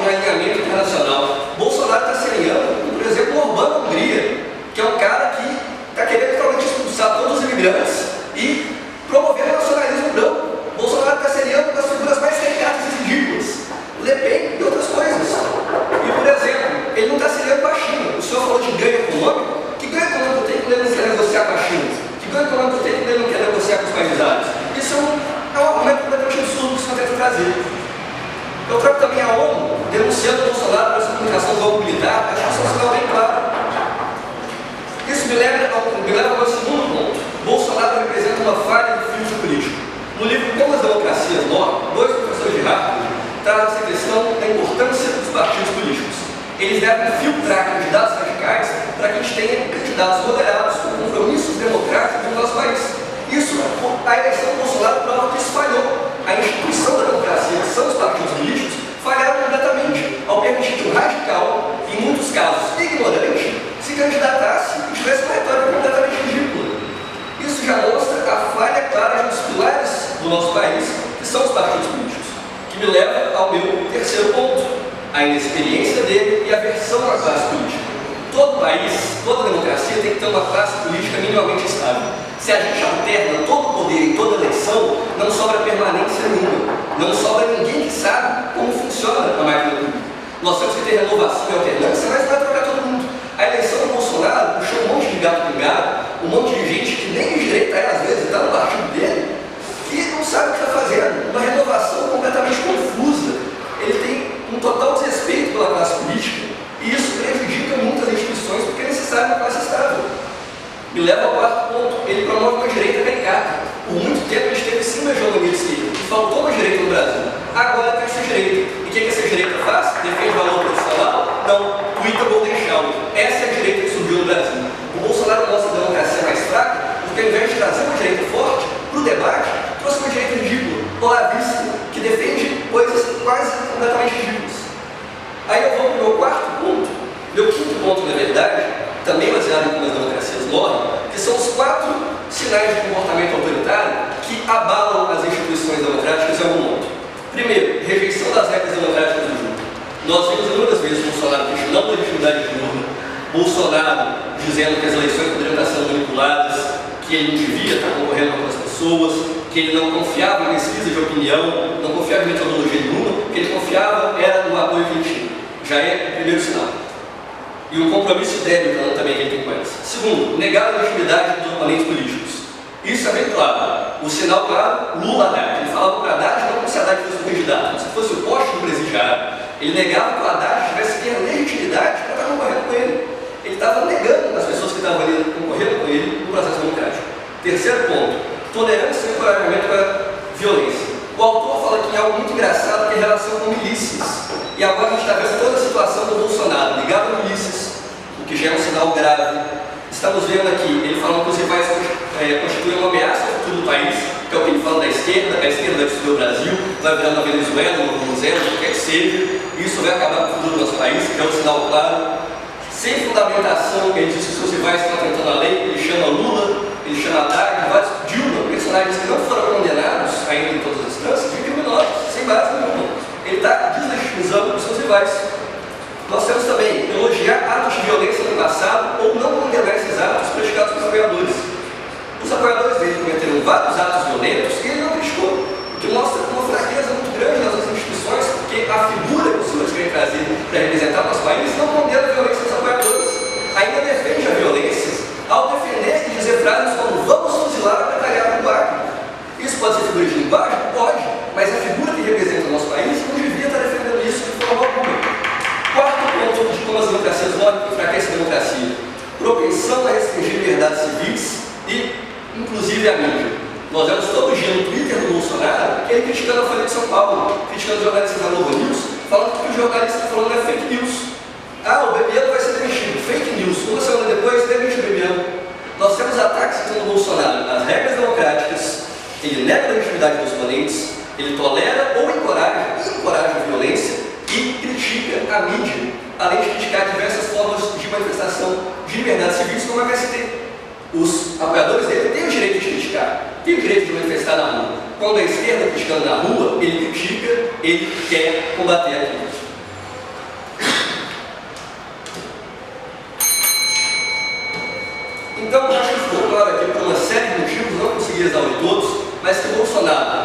de alinhamento internacional. Bolsonaro está se alinhando com, por exemplo, o Orbán na Hungria, que é um cara que está querendo totalmente expulsar todos os imigrantes e promover o nacionalismo branco. Bolsonaro está se alinhando com as figuras mais caricatas e ridículas, Le Pen e outras coisas. E, por exemplo, ele não está se alinhando com a China. O senhor falou de ganho econômico. Que ganho econômico tem que ele não quer negociar com a China? Que ganho econômico tem que ele não quer negociar com os países árabes? Isso é um argumento completamente absurdo que o senhor tenta trazer. Eu trago também a ONU denunciando o Bolsonaro por essa comunicação do golpe militar, acho que isso é um sinal bem claro. Isso me leva ao segundo ponto. Bolsonaro representa uma falha do filtro político. No livro Como as Democracias Morrem, dois professores de Harvard trazem essa questão da importância dos partidos políticos. Eles devem filtrar candidatos radicais para que a gente tenha candidatos moderados com compromissos democráticos no nosso país. Isso, a eleição do Bolsonaro prova que isso falhou. A instituição da democracia, que são os partidos políticos, falharam completamente ao permitir que o radical, em muitos casos ignorante, se candidatasse e tivesse uma retórica completamente ridícula. Isso já mostra a falha clara de um dos pilares do nosso país, que são os partidos políticos, que me leva ao meu terceiro ponto, a inexperiência dele e a aversão à classe política. Todo país, toda democracia tem que ter uma classe política minimamente estável. Se a gente alterna todo o poder em toda eleição, não sobra permanência nenhuma. Não sobra ninguém que sabe como funciona a máquina pública. Nós temos que ter renovação e alternância, mas não vai trocar todo mundo. A eleição do Bolsonaro puxou um monte de gato pingado, um monte de gente que nem de direita é, às vezes, está no partido dele, que não sabe o que está fazendo. Uma renovação completamente confusa. Ele tem um total desrespeito pela classe política e isso prejudica muitas instituições porque é necessário uma classe estável. Me leva ao quarto ponto. Ele promove uma direita caricata. Por muito tempo a gente teve sim uma hegemonia de esquerda e faltou uma direita no Brasil. Agora tem essa direita. E o que essa direita faz? Defende o valor profissional? Não. Twitter Golden Shower. Essa é a direita que surgiu no Brasil. O Bolsonaro mostra a democracia mais fraca porque ao invés de trazer uma direita forte para o debate, trouxe uma direita ridícula, olavista, que defende coisas quase completamente ridículas. Aí eu vou para o meu quarto ponto. Meu quinto ponto, na verdade, também baseado em como as democracias morrem, que são os 4 sinais de comportamento autoritário que abalam as instituições democráticas em algum modo. Primeiro, rejeição das regras democráticas do jogo. Nós vimos inúmeras vezes Bolsonaro questionando a legitimidade de urna, Bolsonaro dizendo que as eleições poderiam estar sendo manipuladas, que ele não devia estar concorrendo com as pessoas, que ele não confiava em pesquisa de opinião, não confiava em metodologia nenhuma, que ele confiava era no apoio que ele tinha. Já é o primeiro sinal. E o compromisso débil também que ele tem com elas. Segundo, negar a legitimidade dos oponentes políticos. Isso é bem claro. O sinal claro, Lula Haddad. Ele falava para o Haddad não como se Haddad fosse o candidato, como se fosse o poste do presidiário. Ele negava que o Haddad tivesse que ter legitimidade para estar concorrendo com ele. Ele estava negando as pessoas que estavam ali concorrendo com ele no processo democrático. Terceiro ponto, tolerância e encorajamento para a violência. O autor fala aqui em algo muito engraçado que é a relação com milícias. E agora a gente está vendo toda a situação do Bolsonaro ligado a milícias, o que já é um sinal grave. Estamos vendo aqui, ele fala que os rivais constituem uma ameaça ao futuro do país, que é o que ele fala da esquerda, a esquerda vai destruir o Brasil, vai virar uma Venezuela, uma Venezuela, o que quer que seja, e isso vai acabar com o futuro do nosso país, que é um sinal claro. Sem fundamentação, ele diz que os seus rivais estão tentando a lei, ele chama Lula, ele chama Haddad, vários Dilma, personagens que não foram condenados ainda em todas as instâncias, de criminosos, sem base nenhuma. Ele está deslegitimizando os seus rivais. Nós temos também elogiar atos de violência no passado ou não condenar esses atos praticados pelos apoiadores. Os apoiadores dele cometeram vários atos violentos e ele não criticou, o que mostra uma fraqueza muito grande nas nossas instituições, porque a figura que os senhores querem trazer para representar o nosso país não condena a violência dos apoiadores. Ainda defende a violência ao defender e dizer frases como vamos fuzilar a petalhada do Acre. Isso pode ser figura de linguagem? Pode, mas a figura que representa o nosso país não devia estar defendendo isso de forma alguma. Quarto ponto de como as democracias morrem que enfraquece a democracia. Propensão a restringir liberdades civis e, inclusive, a mídia. Nós vemos todo dia no Twitter do Bolsonaro ele criticando a Folha de São Paulo, criticando jornalistas da Globo News, falando que o jornalista está falando é fake news. Ah, o Bebiano vai ser demitido. Fake news. Uma semana depois, demite o Bebiano. Nós temos ataques contra o Bolsonaro às regras democráticas. Ele nega a legitimidade dos oponentes, ele tolera ou encoraja a violência e critica a mídia, além de criticar diversas formas de manifestação de liberdades civis, como a MST. Os apoiadores dele têm o direito de criticar, têm o direito de manifestar na rua. Quando a esquerda criticando na rua, ele critica, ele quer combater aquilo.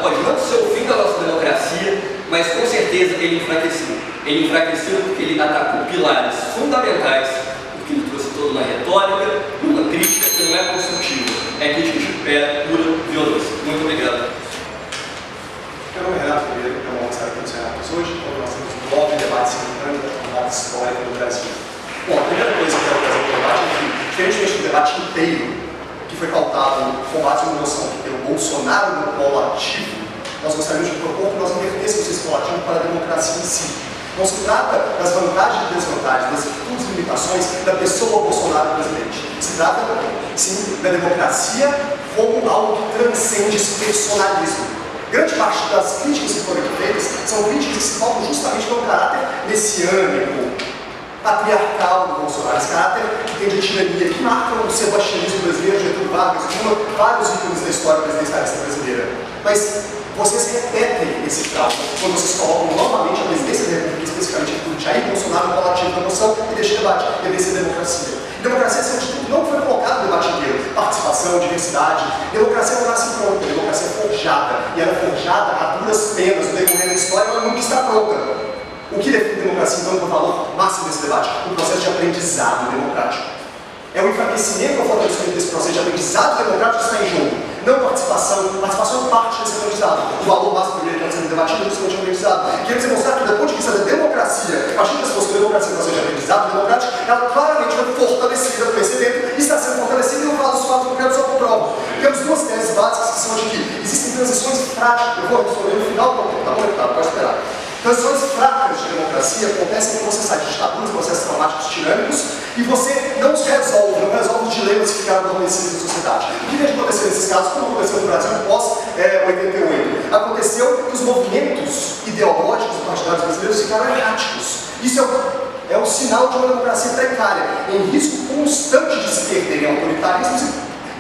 pode não ser o fim da nossa democracia, mas com certeza ele enfraqueceu. Ele enfraqueceu porque ele atacou pilares fundamentais, porque ele trouxe toda uma retórica, uma crítica que não é construtiva, é crítica de pé, pura violência. Muito obrigado. Meu nome é Renato Ribeiro, eu moro aqui no Senatus hoje, onde nós temos um blog de debate simultâneo da comunidade histórica do Brasil. Bom, a primeira coisa que eu quero trazer para o debate é que, diferentemente do debate inteiro, que foi pautado com base numa noção que tem o Bolsonaro no polo ativo, nós gostaríamos de propor que nós invertêssemos esse polo ativo para a democracia em si. Não se trata das vantagens e desvantagens, das virtudes e limitações da pessoa Bolsonaro presidente. Se trata, sim, da democracia como algo que transcende esse personalismo. Grande parte das críticas que foram feitas são críticas que se pautam justamente pelo caráter messiânico, patriarcal do Bolsonaro, esse caráter que tem de tirania, que marca o sebastianismo brasileiro, Getúlio Vargas, vários ícones da história presidencialista brasileira. Mas vocês repetem esse trauma quando vocês colocam novamente a presidência da República, especificamente por Jair Bolsonaro, no relativo da moção e deixa debate, deve ser democracia. Democracia, acima de tudo, não foi colocado no debate inteiro. Participação, diversidade. Democracia não nasce pronta, democracia é forjada. E ela é forjada a duras penas, no decorrer da história, ela nunca está pronta. O que define democracia, então, é o valor máximo desse debate? O processo de aprendizado democrático. É o enfraquecimento ou fortalecimento desse processo de aprendizado democrático que está em jogo. Não participação. Participação é parte desse aprendizado. O valor máximo que está sendo debatido é justamente o aprendizado. Queremos demonstrar que, do ponto de vista da democracia, a partir das pessoas que a democracia é um processo de aprendizado democrático, ela claramente foi fortalecida por esse evento e está sendo fortalecida e eu falo dos fatos concretos só comprovo. Temos duas teses básicas que são de que existem transições frágeis. Eu vou responder no final, tá conectado, pode esperar. Transições fracas de democracia acontecem quando você sai de ditaduras, processos traumáticos tirânicos e você não os resolve, não resolve os dilemas que ficaram adormecidos na sociedade. O que deve acontecer nesses casos, como aconteceu no Brasil pós-88? Aconteceu que os movimentos ideológicos partidários brasileiros ficaram erráticos. Isso é um sinal de uma democracia precária, em risco constante de se perder em autoritarismos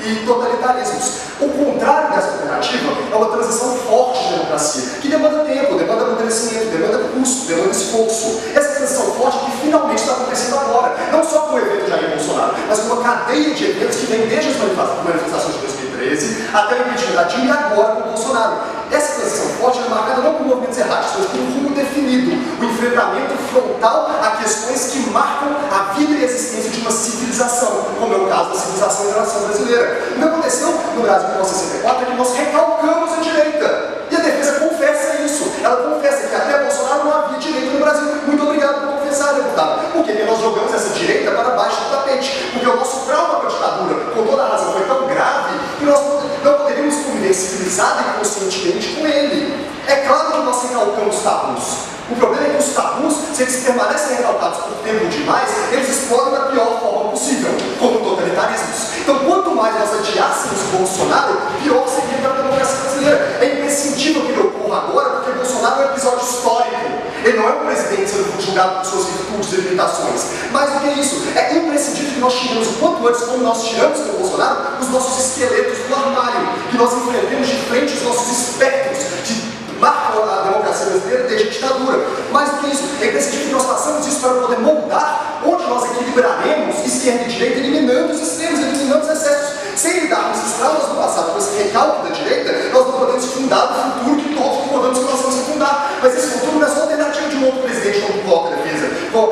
e totalitarismos. O contrário dessa alternativa é uma transição forte de democracia, que demanda tempo, demanda amadurecimento, demanda custo, demanda esforço. Essa transição forte que finalmente está acontecendo agora, não só com o evento Jair Bolsonaro, mas com uma cadeia de eventos que vem desde as manifestações de 2013 até o impeachment da Dilma e agora com o Bolsonaro. Essa transição forte é marcada não por movimentos erráticos, mas por um rumo definido, o enfrentamento frontal a questões que marcam a vida e a existência de uma civilização, como é o caso da civilização e da nação brasileira. O que aconteceu no Brasil em 1964 é que nós recalcamos a direita. E a defesa confessa isso. Ela confessa que até Bolsonaro não havia direita no Brasil. Muito obrigado por confessar, deputado. Por quê? Porque nós jogamos essa direita para baixo do tapete. Porque o nosso trauma com a ditadura, com toda a razão, foi tão grave que nós não poderíamos conviver civilizado e conscientemente com ele. É claro que nós recalcamos tabus. O problema é que os tabus, se eles permanecem recalcados por tempo demais, eles explodem da pior forma possível, como totalitarismos. Então, quanto mais nós adiássemos Bolsonaro, pior seria para a democracia brasileira. É imprescindível que ele ocorra agora, porque Bolsonaro é um episódio histórico. Ele não é um presidente sendo julgado por suas virtudes e limitações. Mais do que isso, é imprescindível que nós tiremos o quanto antes, como nós tiramos com Bolsonaro, os nossos esqueletos do armário, que nós enfrentemos de frente os nossos espectros que marcam a democracia brasileira desde a ditadura. Mais do que isso, é imprescindível que nós façamos isso para poder moldar onde nós equilibraremos esquerda e direita, eliminando os extremos, eliminando os excessos. Sem lidarmos esses traumas do passado com esse recalque da direita, nós não podemos fundar o futuro que todos concordamos que nós vamos fundar. Mas esse futuro não é só alternativa de um outro presidente como coloca a defesa.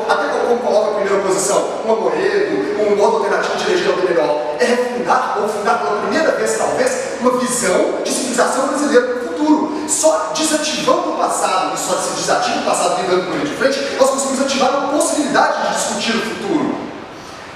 Até como coloca a primeira oposição, um Amoedo, uma outra alternativa de eleger alguém melhor. É refundar, ou fundar pela primeira vez, talvez, uma visão de civilização brasileira para o futuro. Só desativando o passado, e só se desativa o passado lidando com ele de frente, nós conseguimos ativar uma possibilidade de discutir o futuro.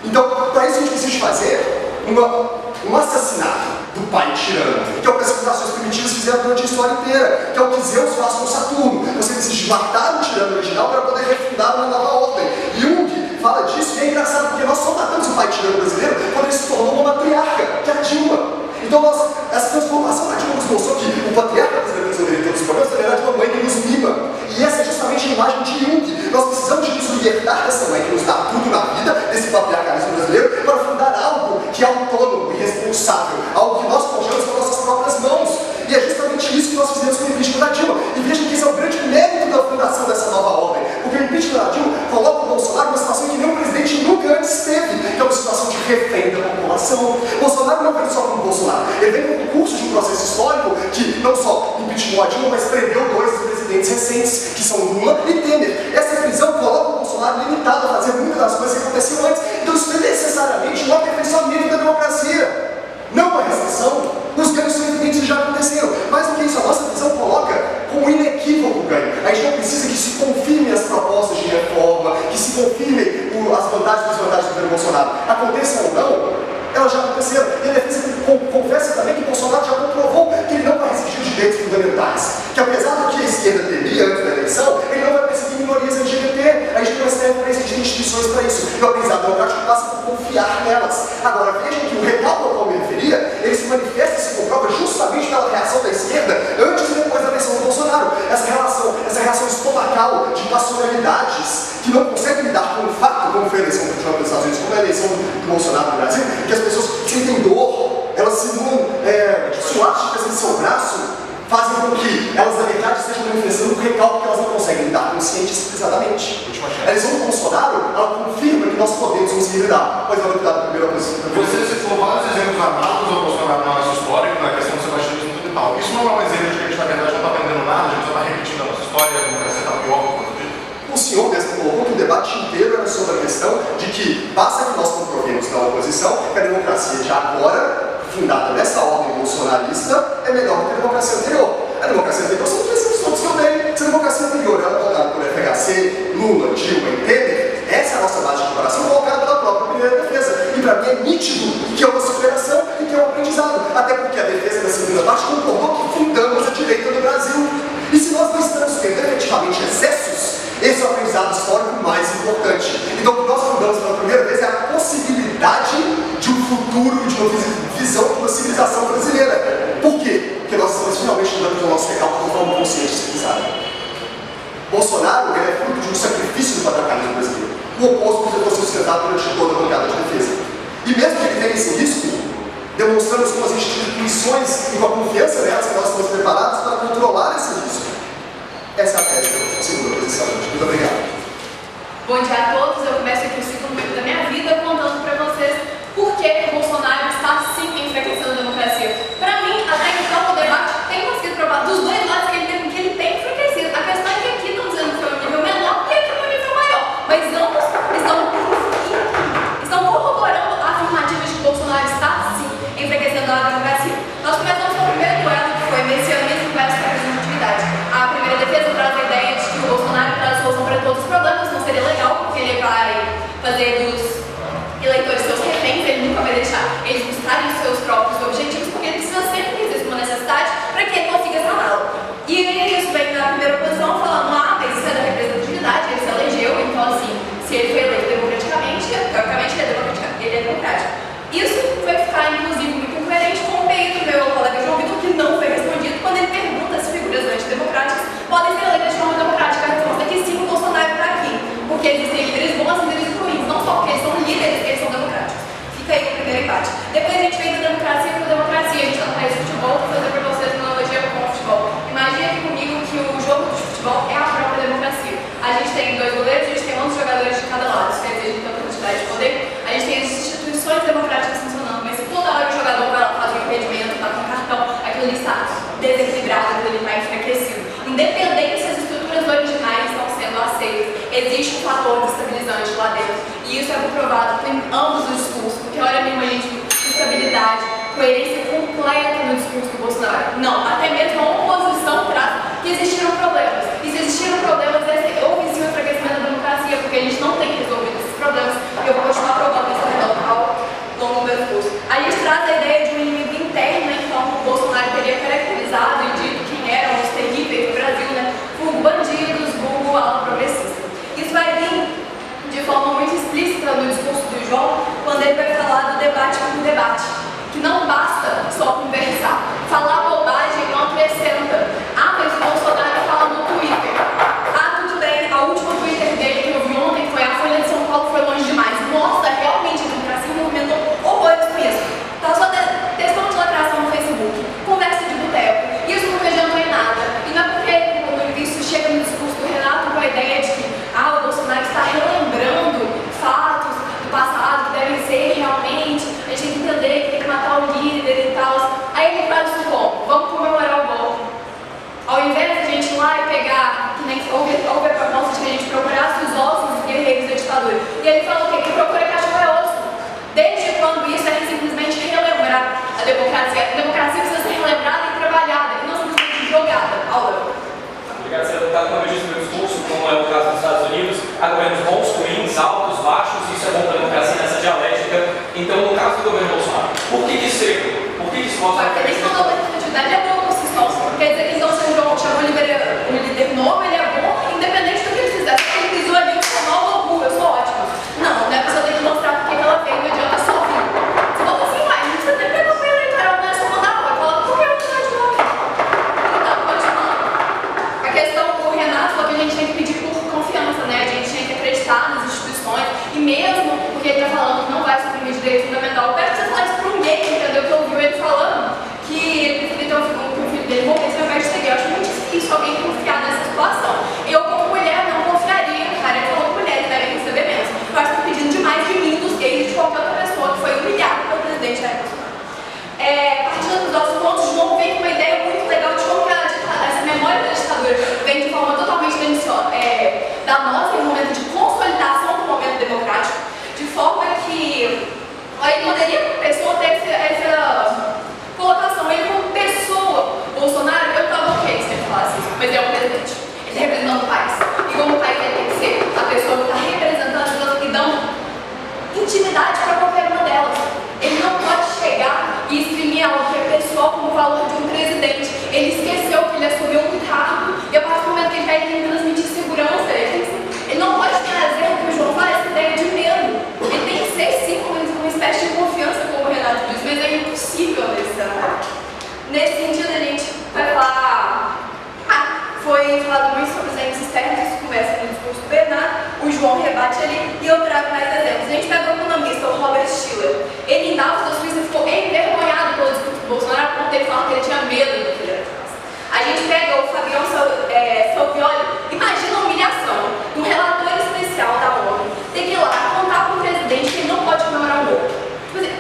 Então, para isso a gente precisa fazer um assassinato do pai tirano, que é o que as civilizações primitivas fizeram durante a história inteira, que é o que Zeus faz com Saturno. Você precisa matar o tirano original para poder refundar uma nova ordem. Jung fala disso e é engraçado, porque nós só matamos o pai tirano brasileiro quando ele se tornou uma matriarca, que é a Dilma. Então, essa transformação da Dilma nos mostrou que o patriarca brasileiro resolveria todos os problemas, na verdade, uma mãe que nos mima. E essa é justamente a imagem de Jung. Nós precisamos de nos libertar dessa mãe que nos dá tudo na vida, desse patriarcalismo brasileiro, para fundar algo que é autônomo e responsável, algo que nós forjamos com nossas próprias mãos. E é justamente isso que nós fizemos com o impeachment da Dilma. E vejam que esse é o grande mérito da fundação dessa nova ordem. Porque o impeachment da Dilma coloca o Bolsonaro numa situação que nenhum presidente nunca antes teve, que é uma situação de refém da população. Bolsonaro não vem só como Bolsonaro, ele vem com o curso de um processo histórico que não só impeachment a Dilma, mas prendeu 2 dos presidentes recentes, que são Lula e Temer. Essa prisão coloca o Bolsonaro limitado a fazer muitas das coisas que aconteciam antes. Então isso é necessariamente um aperfeiçoamento da democracia, não uma restrição. Os ganhos são evidentes e já aconteceram. Mais do que isso, a nossa visão coloca como inequívoco o ganho. A gente não precisa que se confirmem as propostas de reforma, que se confirmem as vantagens e desvantagens do governo Bolsonaro. Aconteçam ou não, elas já aconteceram. E a defesa confessa também que Bolsonaro já comprovou que ele não vai exigir os direitos fundamentais. Que apesar do que a esquerda temia antes da eleição, ele não vai perseguir minorias LGBT. A gente tem uma série de instituições para isso. E o aprendizado democrático passa por confiar nelas. Agora, vejam que o recalque ao qual me referia, ele se manifesta e se comprova justamente pela reação da esquerda antes e depois da eleição do Bolsonaro. Essa reação estomacal de passionalidades que não conseguem lidar com o fato, como foi a eleição do Trump nos Estados Unidos, como é a eleição do Bolsonaro no Brasil, que as pessoas sentem dor, elas simulam suásticas em seu braço, fazem com que elas, na verdade, estejam manifestando um recalque que elas não conseguem lidar conscientes pesadamente. A eleição do Bolsonaro, ela confirma que nós podemos conseguir lidar. Pois vamos lidar da primeira posição. Você citou vários exemplos análogos ao Bolsonaro na nossa história, na questão do sebastianismo e tal. Isso não é um exemplo de que a gente, na verdade, não está aprendendo nada, a gente só está repetindo a nossa história, a democracia está pior por conta disso. O senhor mesmo colocou que o debate inteiro era sobre a questão de que basta que nós comprovemos na oposição que a democracia de agora, fundada nessa ordem bolsonarista, é melhor do que a democracia anterior. A democracia anterior são os princípios todos que eu dei. Se a democracia anterior era colocada por FHC, Lula, Dilma e Temer, essa é a nossa base de comparação colocada pela própria primeira defesa. E para mim é nítido que é uma superação e que é um aprendizado. Até porque a defesa da segunda parte concordou que fundamos a direita no Brasil. E se nós não estamos tendo efetivamente excessos, esse é o aprendizado histórico mais importante. Então o que nós fundamos pela primeira vez é a possibilidade de um futuro, de uma visão de uma civilização brasileira. Por quê? Porque nós estamos finalmente lidando com o nosso recalque de forma consciente e civilizada. Bolsonaro é fruto de um sacrifício do patriarcalismo brasileiro. O oposto precisa ser sustentado durante toda a bancada de defesa. E mesmo que ele tenha esse risco, demonstramos com as instituições e com a confiança nelas que nós estamos preparados para controlar esse risco. Essa é a tese da segunda posição. Muito obrigado. Bom dia a todos. Eu começo aqui o segundo momento da minha vida contando para vocês por que o Bolsonaro está sim enfraquecendo a democracia. Para mim, até então, o debate tem conseguido provar dos dois lados que ele tem enfraquecido. A questão é que aqui estão dizendo que foi um nível menor e aqui foi um nível maior. Mas ambos estão corroborando a afirmativa de que o Bolsonaro está sim enfraquecendo a democracia. Nós começamos com o primeiro duelo, que foi messianismo versus representatividade. A primeira defesa traz a ideia de que o Bolsonaro traz solução para todos os problemas, não seria legal, porque ele vai fazer dos eleitores seus reféns, ele nunca vai deixar eles buscarem os seus próprios objetivos, porque ele precisa sempre que existe uma necessidade para que ele consiga saná-la. E isso vem na primeira posição falando, mas isso é da representatividade, ele se elegeu, então assim, se ele foi eleito democraticamente, teoricamente ele é democrático. Isso vai ficar, inclusive, muito incoerente com o PI do meu colega João Vitor, que não foi respondido quando ele pergunta se figuras antidemocráticas podem ser eleitas de forma democrática. A resposta é que sim, o Bolsonaro está aqui, porque existem líderes bons e líderes ruins, não só porque eles são líderes, eles são democráticos. Fica aí o primeiro empate. Depois a gente vem da democracia para a democracia, a gente está no país de futebol, vou fazer para vocês uma analogia com o futebol. Imagine aqui comigo que o jogo de futebol é a própria democracia. A gente tem 2 goleiros, a gente tem 11 jogadores de cada lado, isso quer dizer, a gente tem uma quantidade de poder, a gente tem as instituições democráticas funcionando, mas se toda hora o jogador vai lá, faz um impedimento, tá com cartão, aquilo ali está desequilibrado, aquilo ali está enfraquecido. Independente se as estruturas originais estão sendo aceitas, existe um fator destabilizante lá dentro. E isso é comprovado em ambos os discursos, porque olha mesmo a gente, estabilidade, coerência completa no discurso do Bolsonaro. Não, até mesmo a oposição traz que existiram problemas. E se existiram problemas, houve sim um enfraquecimento da democracia, porque a gente não tem resolvido esses problemas. E eu vou continuar provando essa redonda ao longo do meu discurso. A gente traz a ideia de um inimigo interno, né? Então o Bolsonaro teria caracterizado e dito quem eram os terríveis do Brasil, né? Por bandidos, vulgo, ala progressista. Isso vai vir de forma muito explícita no discurso do João, quando ele vai falar do debate por debate. Que não basta só conversar. Falar bobagem não acrescenta. Ah, mas o Bolsonaro fala no Twitter. Ah, tudo bem, a última Twitter dele que eu vi ontem foi a Folha de São Paulo, foi longe demais. Nossa, realmente a democracia movimentou horrores com isso. Tá só testando de lacração no Facebook. Conversa de boteco. Isso não adiantou em nada. E não é porque quando isso chega no discurso do Renato com a ideia de que o Bolsonaro está relembrando fatos do passado que devem ser realmente, a gente tem que entender que tem que matar o líder e tal. Aí ele faz isso como? Vamos comemorar o golpe. A democracia precisa ser relembrada e trabalhada, e não simplesmente jogada ao lado. Obrigado, você está com o mesmo discurso, como é o caso dos Estados Unidos. Há governos bons, ruins, altos, baixos, isso é bom para a democracia nessa dialética. Então, no caso do governo Bolsonaro, por que isso seria? Por que isso mostra Porque nem quando a legitimidade é boa por si só. Quer dizer que então se o João chamou um líder novo, ele é bom, independente do que ele fizer. Se ele pisou ali, eu sou nova ou burra, eu sou ótimo. Não, né? A pessoa tem que mostrar porque ela veio, não adianta só vir. Você falou assim, vai, não precisa ter campanha eleitoral, não é só mandar a coloca qualquer um de novo. Então, continuando. A questão, o Renato falou que a gente tem que pedir por confiança, né? A gente tem que acreditar nas instituições, e mesmo porque ele está falando que não vai suprimir direito fundamental, eu quero que você fale isso para um gay, entendeu? Que ouviu ele falando que ele preferia ter um filho dele morresse ao invés de seguir. Eu acho muito difícil alguém confiar nessa situação. Eu, como mulher, não confiaria, cara. Ele falou que mulheres devem receber menos. Eu acho que estou pedindo demais de mim, dos gays e de qualquer outra pessoa que foi humilhada pelo presidente Jair Bolsonaro. Partindo dos nossos pontos, João vem com uma ideia muito legal de como que essa memória da ditadura vem de forma totalmente danosa, em um momento de consolidação do momento democrático, de forma que ele poderia, como pessoa, ter essa colocação. Ele, como pessoa, Bolsonaro, eu estava ok se ele falasse isso, mas ele é o presidente. Ele está representando o país. E como o país ele tem que ser a pessoa que está representando as pessoas que dão intimidade para qualquer uma delas. Ele não pode chegar e exprimir algo que é pessoal como o valor de um presidente. Ele esqueceu que ele assumiu um cargo e a partir do momento que ele quer transmitir segurança, ele não pode trazer o que o João fala, essa ideia de medo. Ele tem que ser, sim, uma espécie de confiança, como o Renato diz, mas é impossível nesse cenário. Nesse sentido, a gente vai falar. Foi falado muito sobre os entes externos, isso começa no discurso do Bernardo, o João rebate ali e eu trago mais exemplos. A gente pega o economista, o Robert Shiller. Ele, em Davos, da Suíça, ficou envergonhado pelo discurso do Bolsonaro por ter falado que ele tinha medo do que ele era. A gente pega o Fabião Salvioli, imagina a humilhação do relator especial da ONU ter que ir lá contar para o presidente que ele não pode comemorar um golpe. Tipo assim,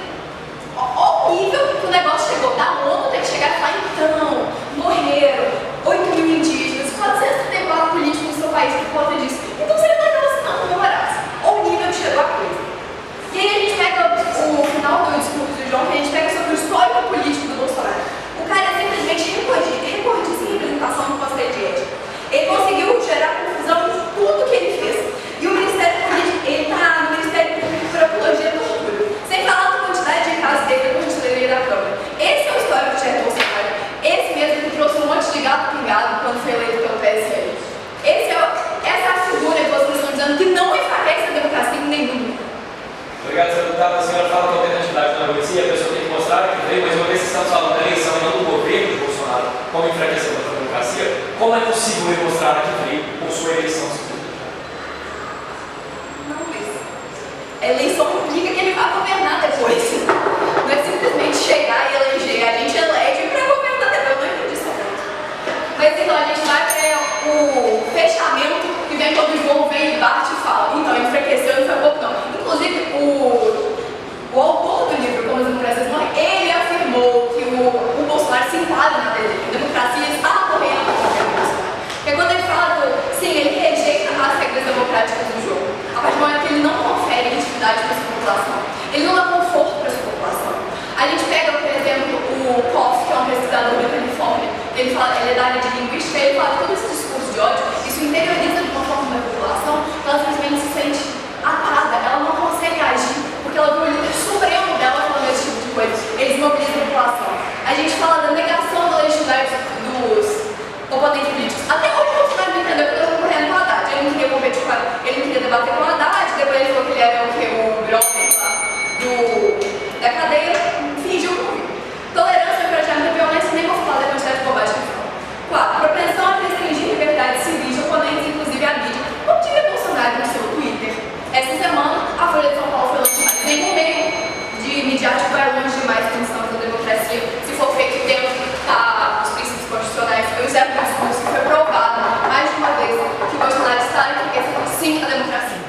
olha o nível que o negócio chegou. Da ONU tem que chegar e falar, então, morreram 8 mil indígenas, 434 políticos no seu país por conta disso. Então você vai falar assim, não comemorasse. Olha o nível que chegou a coisa. E aí a gente pega o final do discurso do João, que a gente pega sobre o histórico político do Bolsonaro. O cara é simplesmente recordista em representação no Conselho de Ética. Ele conseguiu gerar confusão em tudo que ele fez. E o Ministério Público, ele está no Ministério Público por apologia à tortura. Sem falar da quantidade de casos dele que a gente leria da Câmara. Esse é o histórico de Jair Bolsonaro. Esse mesmo que trouxe um monte de gato pingado quando foi eleito pelo PSL. Essa é a figura que vocês estão dizendo que não enfraquece a democracia em nenhum nível. Obrigado, senhor deputado. A senhora fala que a alternativa da democracia, a pessoa tem que mostrar que veio, mas uma vez que estamos falando da eleição e não do governo de Bolsonaro como enfraquecimento da democracia, como é possível ele mostrar que veio por sua eleição? Não, mas a eleição implica que ele vai governar depois. Não é simplesmente chegar e eleger. A gente elege para governar depois. Não é disso. Mas então a gente vai para o fechamento e vem quando o João vem e bate e fala. Então, enfraqueceu, não foi pouco não. Inclusive, o autor do livro Como as Democracias Morrem, ele afirmou que o Bolsonaro se enquadra na tese, que a democracia está correndo contra o Bolsonaro. Porque quando ele fala sim, ele rejeita as regras democráticas do jogo. A partir do momento que ele não confere legitimidade para a sua população, ele não dá conforto para a sua população. A gente pega, por exemplo, o Koff, que é um pesquisador da Califórnia, ele é da área de linguística, ele fala que todo esse discurso de ódio, isso interioriza de uma forma da população, ela simplesmente se sente atada, ela não consegue agir, porque ela viu o líder supremo dela falando esse tipo de coisa. Eles mobilizam a população. A gente fala da negação da legitimidade dos oponentes políticos. Até hoje o Bolsonaro não entendeu que eu estou concorrendo com o Haddad. Ele não queria competir com ele não queria debater com o Haddad, depois ele falou que ele era o brother lá da cadeia, fingiu comigo. Tolerância para a violência, nem vou falar da quantidade de bobagem que fala. 4. Propensão a restringir liberdades civis de oponentes, inclusive a mídia. Como diria Bolsonaro no seu Twitter? Essa semana, a Folha de São Paulo foi longe demais. Nenhum meio de midiático vai longe demais com a da democracia, se for feito dentro dos princípios constitucionais. Foi o zero discurso que foi provado, mais de uma vez, que o Bolsonaro está enriquecendo sim a democracia.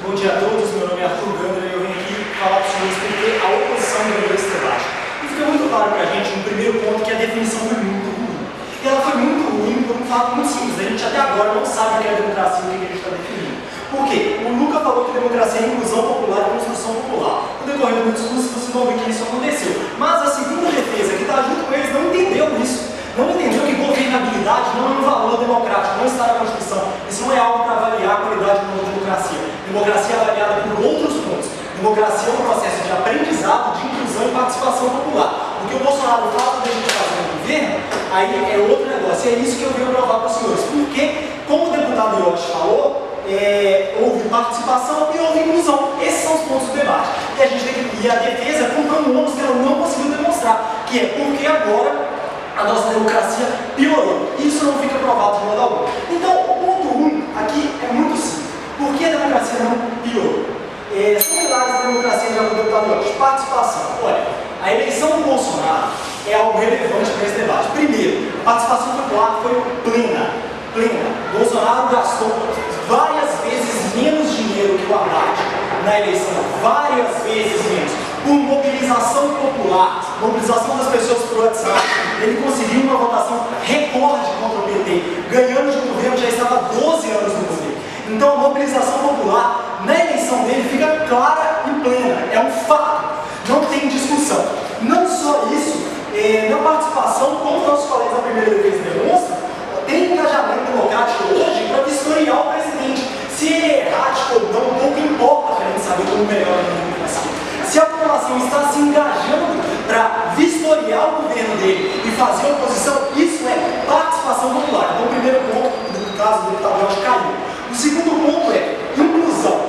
Bom dia a todos, meu nome é Arthur Gandra e eu venho aqui falar para os senhores porque a oposição ganhou esse debate. E fica muito claro para a gente, no primeiro ponto, que a definição foi muito ruim. E ela foi muito ruim por um fato muito simples. A gente até agora não sabe o que é a democracia e o que a gente está definindo. Por quê? O Luca falou que democracia é inclusão popular e construção popular. No decorrer do meu discurso, vocês vão ver que isso aconteceu. Mas a segunda defesa, que está junto com eles, não entendeu isso. Não entendeu que governabilidade não é um valor democrático, não está na Constituição. Isso não é algo para avaliar a qualidade de uma democracia. Democracia é avaliada por outros pontos. Democracia é um processo de aprendizado, de inclusão e participação popular. O que o Bolsonaro fala da gente fazer no governo, aí é outro negócio. É isso que eu venho provar para os senhores. Porque, como o deputado Yoshi falou, houve participação e houve inclusão. Esses são os pontos do debate. E a gente tem que ir à defesa com ângulos que ela não conseguiu demonstrar, que é porque agora a nossa democracia piorou. Isso não fica provado de modo algum. Então, o ponto 1 aqui é muito simples. Por que a democracia não piorou? São pilares da democracia, já o deputado Yoshi. Participação. Olha, a eleição do Bolsonaro é algo relevante para esse debate. Primeiro, a participação popular foi plena. Bolsonaro gastou várias vezes menos dinheiro que o Haddad na eleição. Várias vezes menos. Por mobilização popular, mobilização das pessoas por WhatsApp, ele conseguiu uma votação recorde contra o PT, ganhando de um governo que já estava há 12 anos no poder. Então a mobilização popular na eleição dele fica clara e plena, é um fato, não tem discussão. Não só isso, na participação, como nossos colegas da primeira defesa demonstram, tem engajamento democrático hoje para vistoriar o presidente. Se ele é errático ou não, pouco importa para a gente saber como melhora a democracia. Se a população está se engajando para vistoriar o governo dele e fazer oposição, isso é participação popular. Então, o primeiro ponto, no caso do deputado Yoshi, caiu. O segundo ponto é inclusão.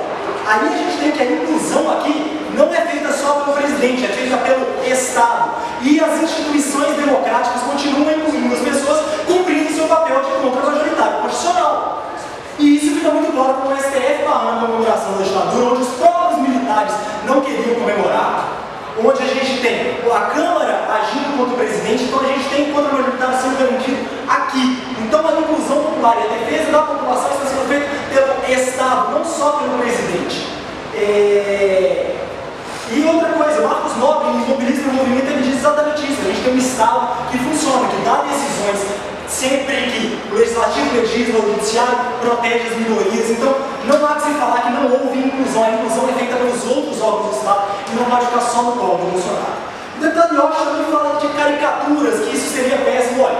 Aí a gente tem que a inclusão aqui não é feita só pelo presidente, é feita pelo Estado. E as instituições democráticas continuam incluindo as pessoas cumprindo seu papel de controle majoritário constitucional. E isso fica muito claro com o STF barrando a comemoração da ditadura, onde os próprios militares não queriam comemorar, onde a gente tem a Câmara agindo contra o presidente, então a gente tem o controle majoritário sendo garantido aqui. Então a inclusão popular e a defesa da população está sendo feita pelo Estado, não só pelo presidente. E outra coisa, Marcos Nobre, mobilista no movimento, ele diz exatamente isso. A gente tem um Estado que funciona, que dá decisões sempre que o legislativo legisla, o judiciário protege as minorias. Então, não há que se falar que não houve inclusão. A inclusão é feita pelos outros órgãos do Estado e não pode ficar só no colo do Bolsonaro. O deputado Yoshi também fala de caricaturas, que isso seria péssimo. Olha,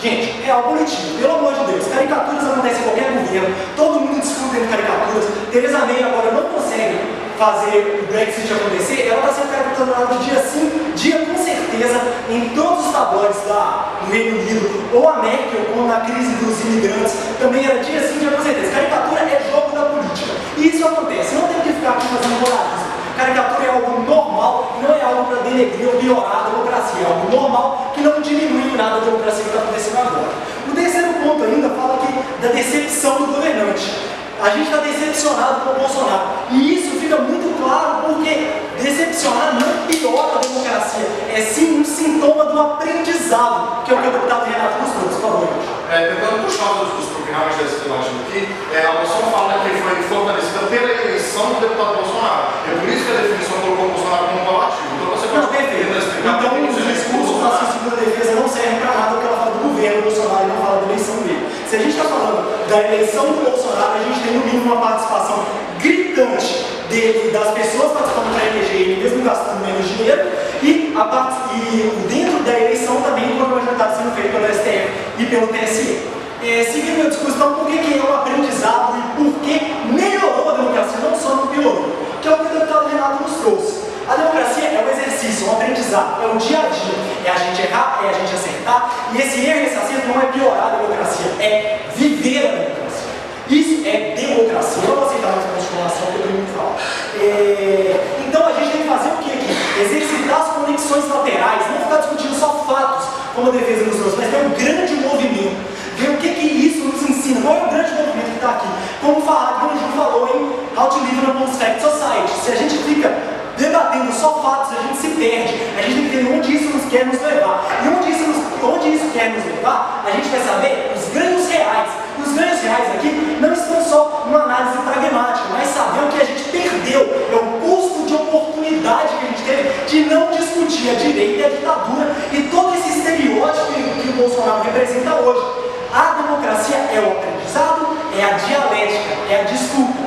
gente, real político, pelo amor de Deus, caricaturas acontecem em qualquer governo, todo mundo discute entre caricaturas. Theresa May agora não consegue fazer o Brexit acontecer, ela está sendo caricaturada dia sim, dia com certeza, em todos os tabloides do Reino Unido, ou a Merkel, quando na crise dos imigrantes, também era dia sim, dia com certeza. Caricatura é jogo da política. E isso acontece, não tem que ficar aqui fazendo moralismo. Caricatura é algo normal, não é algo para denegrir ou piorar a democracia, é algo normal que não diminui nada a democracia que está acontecendo agora. O terceiro ponto ainda fala aqui da decepção do governante. A gente está decepcionado com o Bolsonaro. E isso fica muito claro porque decepcionar não piora a democracia. É sim um sintoma do aprendizado, que é o que o deputado Renato nos trouxe, por favor. Tentando puxar os discursos para o final desse debate aqui, a moção fala que foi fortalecida pela eleição do deputado Bolsonaro. É por isso que a definição colocou o Bolsonaro como combativo. Então você pode explicar. Então os discursos da sua segunda defesa não servem para nada, porque ela fala do governo Bolsonaro e não fala da eleição dele. Se a gente está falando da eleição do Bolsonaro, a gente tem no mínimo uma participação gritante dele, das pessoas participando para eleger ele, mesmo gastando menos dinheiro, e dentro da eleição também o controle majoritário sendo feito pelo STF e pelo TSE. Seguindo meu discurso, então, por que é um aprendizado e por que melhorou a democracia, não só não piorou? Que é o que o deputado Renato nos trouxe. A democracia é um exercício, um aprendizado, é um dia a dia, é a gente errar, é a gente acertar, e esse erro e esse acerto não é piorar a democracia, é viver a democracia. Isso é democracia. Eu não vou aceitar mais transformação, que eu tenho muito que falar. Então a gente tem que fazer o que aqui? Exercitar as conexões laterais, não ficar discutindo só fatos, como a defesa nos trouxe, mas ter um grande movimento. Ver o que isso nos ensina. Qual é o grande movimento que está aqui? Como o Farhad Manjur falou em How to Live in a Post-Fact Society. Se a gente fica debatendo só fatos, a gente se perde. A gente tem que ver onde isso nos quer nos levar. E onde isso quer nos levar, a gente vai saber os ganhos reais. E os ganhos reais aqui não estão só numa análise pragmática, mas saber o que a gente perdeu. É o custo de oportunidade que a gente teve de não discutir a direita e a ditadura e todo esse estereótipo que o Bolsonaro representa hoje. A democracia é o aprendizado, é a dialética, é a desculpa.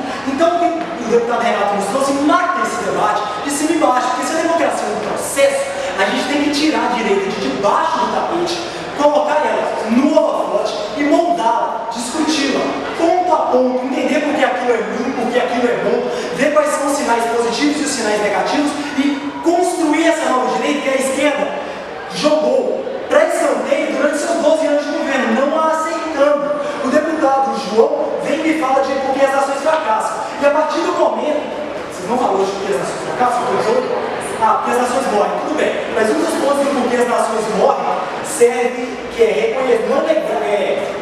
deputado Renato nos trouxe mata esse debate de cima e baixo, porque se a democracia é um processo, a gente tem que tirar a direita de debaixo do tapete, colocar ela no holofote e moldá-la, discuti-la, ponto a ponto, entender por que aquilo é ruim, por que aquilo é bom, ver quais são os sinais positivos e os sinais negativos e construir essa nova direita que a esquerda jogou para escanteio durante seus 12 anos de governo, não a aceitando. O deputado João vem e me fala de por que as nações fracassam. E a partir do momento, vocês não falaram hoje por que as nações fracassam? Porque as nações morrem, tudo bem. Mas um dos pontos do porquê as nações morrem serve que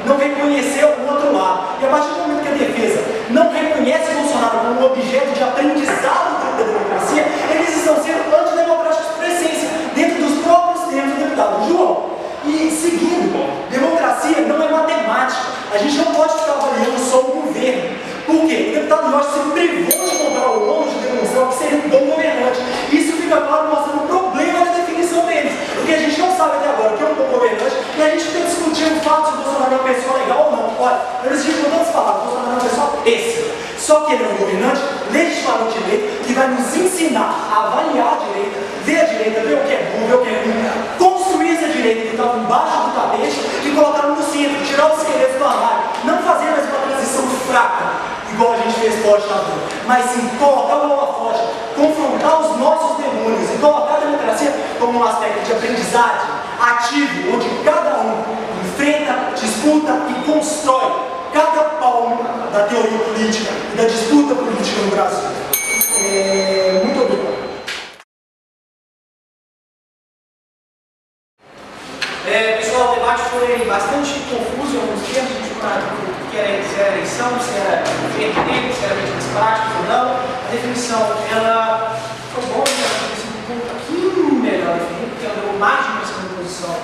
não reconhecer o outro lado. E a partir do momento que a defesa não reconhece o Bolsonaro como um objeto de aprendizado da democracia, eles estão sendo antidemocráticos por essência, dentro dos próprios termos do deputado João. E seguindo, democracia não é matemática. A gente não pode ficar avaliando só o governo. Por quê? O deputado Jorge se privou de comprar o ônus de demonstrar que seria um bom governante. Isso fica claro mostrando o problema da definição deles. Porque a gente não sabe até agora o que é um bom governante e a gente tem que discutir o fato se o Bolsonaro é uma pessoa legal ou não. Olha, eu decido com todas as palavras, o Bolsonaro é uma pessoa péssima. Só que ele é um governante legitimamente eleito que vai nos ensinar a avaliar a direita, ver o que é bom, ver o que é ruim, construir essa direita que estava embaixo do tapete e colocar no centro, tirar os esqueletos do armário. Não fazer mais uma transição fraca, igual a gente fez pós-ditadura, mas sim colocar o holofote, confrontar os nossos demônios e colocar a democracia como um aspecto de aprendizagem ativo, onde cada um enfrenta, disputa e constrói cada palmo da teoria política e da disputa política no Brasil. Muito obrigado. Pessoal, o debate foi bastante confuso em alguns termos, a gente não que era eleição, se era governo, se era medidas práticas ou não. A definição, ela foi boa, um pouquinho melhor definida, porque ela deu margem para essa posição.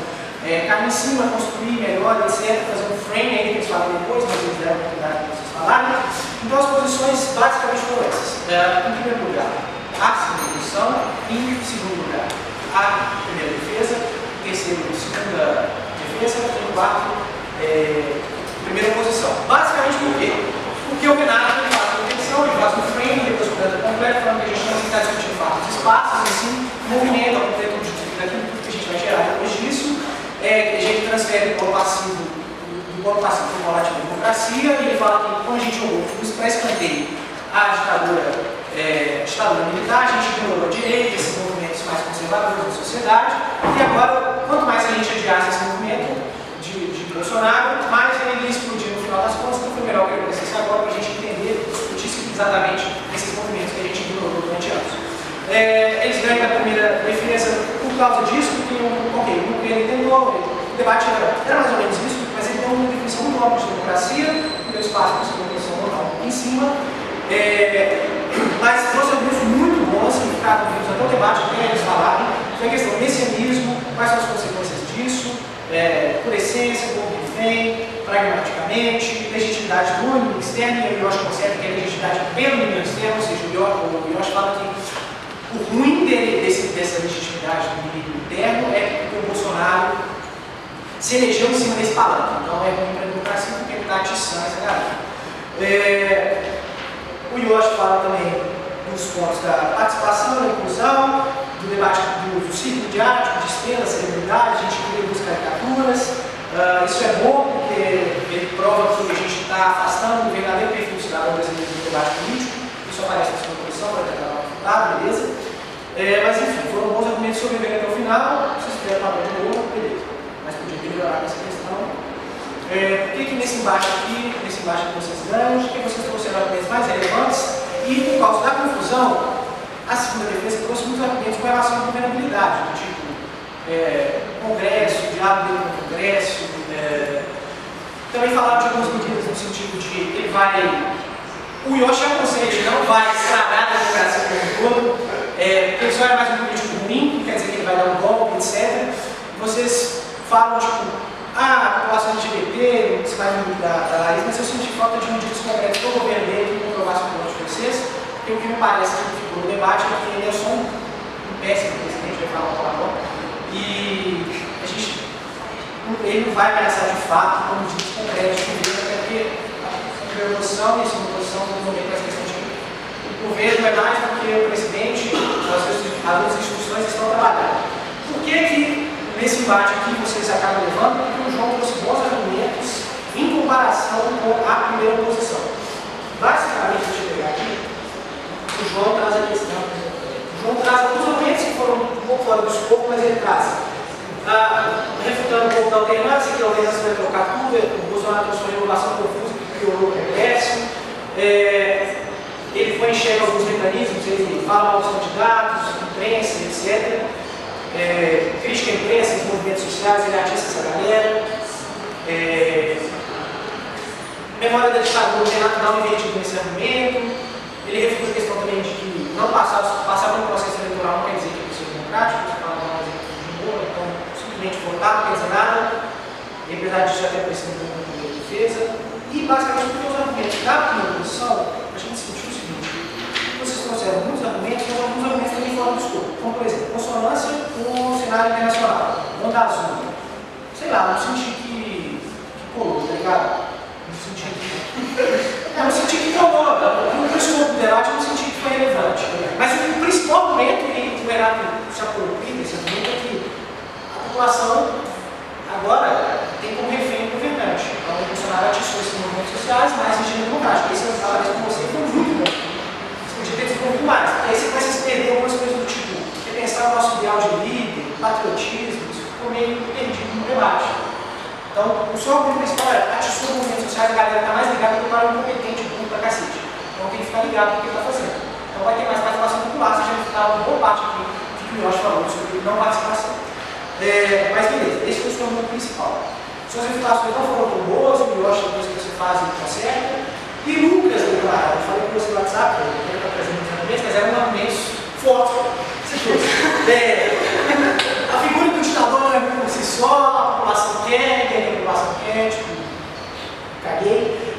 Cair em cima, construir melhor, etc., fazer um frame aí que eles falam depois, mas eles deram a oportunidade para vocês falarem. Então as posições basicamente foram essas. Em primeiro lugar, a segunda posição, em segundo lugar, a primeira defesa, terceiro, segunda defesa, e quarto, primeira posição. Basicamente por quê? Porque o Renato faz uma intenção, ele faz um frame, depois o plano completo, falando que a gente não está discutindo fatos, espaços, assim, movimento, a completo daquilo que a gente vai gerar depois disso. Que a gente transfere do polo passivo para o polo ativo da democracia, e ele fala que quando a gente jogou isso para escanteio a ditadura militar, a gente ignorou a direita, esses movimentos mais conservadores da sociedade, e agora, quanto mais a gente adiasse esse movimento de Bolsonaro, mais ele ia explodir no final das contas, então foi melhor que ele acontecesse agora para a gente entender, discutir exatamente esses movimentos que a gente ignorou durante anos. Eles ganham a primeira defesa por causa disso, porque ele tentou, o debate era mais ou menos isso, mas ele deu uma definição muito ampla de democracia, deu espaço para essa definição em cima, mas trouxe argumentos muito bons que ficaram vivos até o debate, até eles falarem, foi a questão do messianismo, quais são as consequências disso, por essência, como ele vem, pragmaticamente, legitimidade do inimigo externo, e o Yoshi considera que é legitimidade pelo inimigo externo, ou seja, o Yoshi fala que o ruim dessa legitimidade do inimigo interno é porque o Bolsonaro se elegeu em cima desse palanque. Então é ruim para a democracia porque ele está atiçando essa galera. O Yoshi fala também dos pontos da participação, da inclusão, do debate do ciclo diático, de estrela, celebridade, a gente cria duas caricaturas. Isso é bom porque ele prova que a gente está afastando o verdadeiro perfil do cidadão brasileiro do debate político. Isso aparece na sua posição para tentar dar um resultado, beleza? Mas enfim, foram bons argumentos sobreviver até o final. Se vocês tiverem de novo, beleza. Mas podia melhorar essa questão. Por que nesse embate aqui que vocês ganham? Por que vocês trouxeram argumentos mais relevantes? E por causa da confusão, a segunda defesa trouxe muitos argumentos com relação à governabilidade, do tipo Congresso, diálogo dentro do Congresso. Também falaram de algumas medidas no sentido de ele vai. O Yoshi aconselha, ele não vai estragar a democracia como um todo, porque ele só é mais um político ruim, quer dizer que ele vai dar um golpe, etc. Vocês falam, tipo, a população LGBT, se vai mudar da Laís, mas eu senti falta de medidas concretas do governo dele que comprovasse o plano de vocês, porque o que me parece que ficou no debate é que ele é só um péssimo presidente, vai falar uma palavra, e ele não vai ameaçar de fato com medidas concretas de governo, até porque a oposição e a segunda oposição no momento das questões de porque o presidente, as outras instituições estão trabalhando. Por que nesse embate aqui vocês acabam levando? Porque o João trouxe bons argumentos em comparação com a primeira oposição. Basicamente, deixa eu pegar aqui, o João traz a questão. O João traz alguns argumentos que foram um pouco fora do escopo, mas ele traz. Refutando um pouco da alternância, que a alternância vai trocar tudo, o Bolsonaro trouxe uma regulação confusa que piorou o regresso. Ele foi enxergar alguns mecanismos, ele fala mal dos candidatos, imprensa, etc. Crítica à imprensa, os movimentos sociais, ele atiça essa galera. Memória da ditadura, o Renato dá um invertido nesse argumento. Ele refuta a questão também de que não passar por um processo eleitoral não quer dizer que é possível democrático, você fala mais de boa, então simplesmente votar não quer dizer nada. E apesar disso já ter aparecido um pouco de defesa. E basicamente porque os argumentos da minha oposição, a gente sentiu o seguinte: vocês trouxeram muitos argumentos, mas alguns argumentos também fora do escopo. Como por exemplo, consonância com o cenário internacional, onda azul. Sei lá, não senti que colou, tá ligado? Não senti que colou. No escopo do debate eu não senti que foi relevante. Mas o principal argumento, e o Renato se apropria desse argumento, é que a população agora tem como refém o governante. Então o Bolsonaro atiçou esses movimentos sociais, mais regime democrático. Esse eu falei com você foi muito bom. Você podia ter desenvolvido mais. Aí você começa a se perder algumas coisas do tipo, repensar o nosso ideal de líder, patriotismo, isso ficou meio perdido no debate. Então, o seu argumento principal é atiçou os movimentos sociais, a galera está mais ligada porque o cara é incompetente, burro pra cacete. Então tem que ficar ligado no que ele está fazendo. Então vai ter mais participação popular, se a gente ficar uma boa parte aqui do que o Yoshi falou sobre não participação. Mas beleza, esse foi o seu argumento principal. Suas refutações não foram tão boas, o Yoshi, depois que você faz, ele conserta. E Lucas declarou, eu falei com você no WhatsApp, eu quero estar presente nos argumentos, mas eram argumentos fortes. A figura do ditador não é por si só, a população quer, a população quer, tipo, caguei.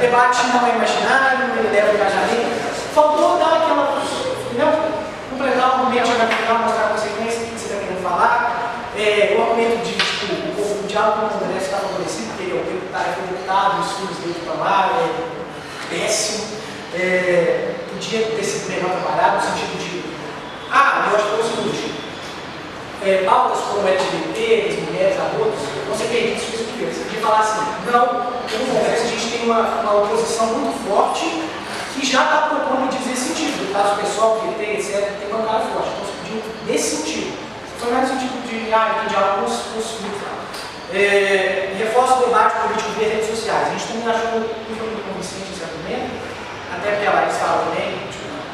Debate não é imaginário, ele leva engajamento. Faltou dar aquela, não, completar o argumento, já vai pegar, mostrar a consequência do que você está querendo falar. O argumento de, tipo, o diálogo com o Congresso está favorecido, porque ele é o deputado, os filhos dele trabalham, é péssimo. Podia ter sido melhor trabalhado, no sentido de, eu acho que é o seguinte, pautas como LGBT, as mulheres, abortos, vão ser perdidos por isso que você podia falar assim, não, no Congresso a gente tem uma oposição muito forte que já está propondo medidas nesse sentido, do caso pessoal, PT, etc., tem uma cara forte, então você podia nesse sentido. Foi mais no sentido de, tem diálogo com os filhos lá. Reforça o debate político via redes sociais. A gente também achou muito convincente esse argumento, até porque a Laís fala também,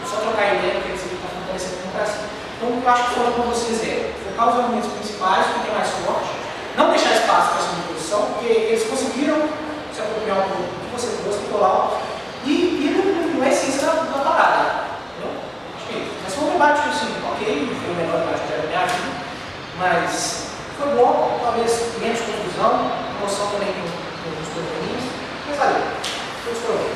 só trocar ideia, porque você está fortalecendo a democracia. Então, o que eu acho que foi com vocês focar os argumentos principais, o que é mais forte, não deixar espaço para essa oposição, porque eles conseguiram se apropriar um pouco do que você trouxe, Nicolau, e não é essência da parada. Entendeu? Acho que é isso. Mas foi um debate assim, ok, foi o melhor debate da minha vida, mas foi bom, talvez menos confusão, a moção também tem uns probleminhas, mas valeu. Gostou?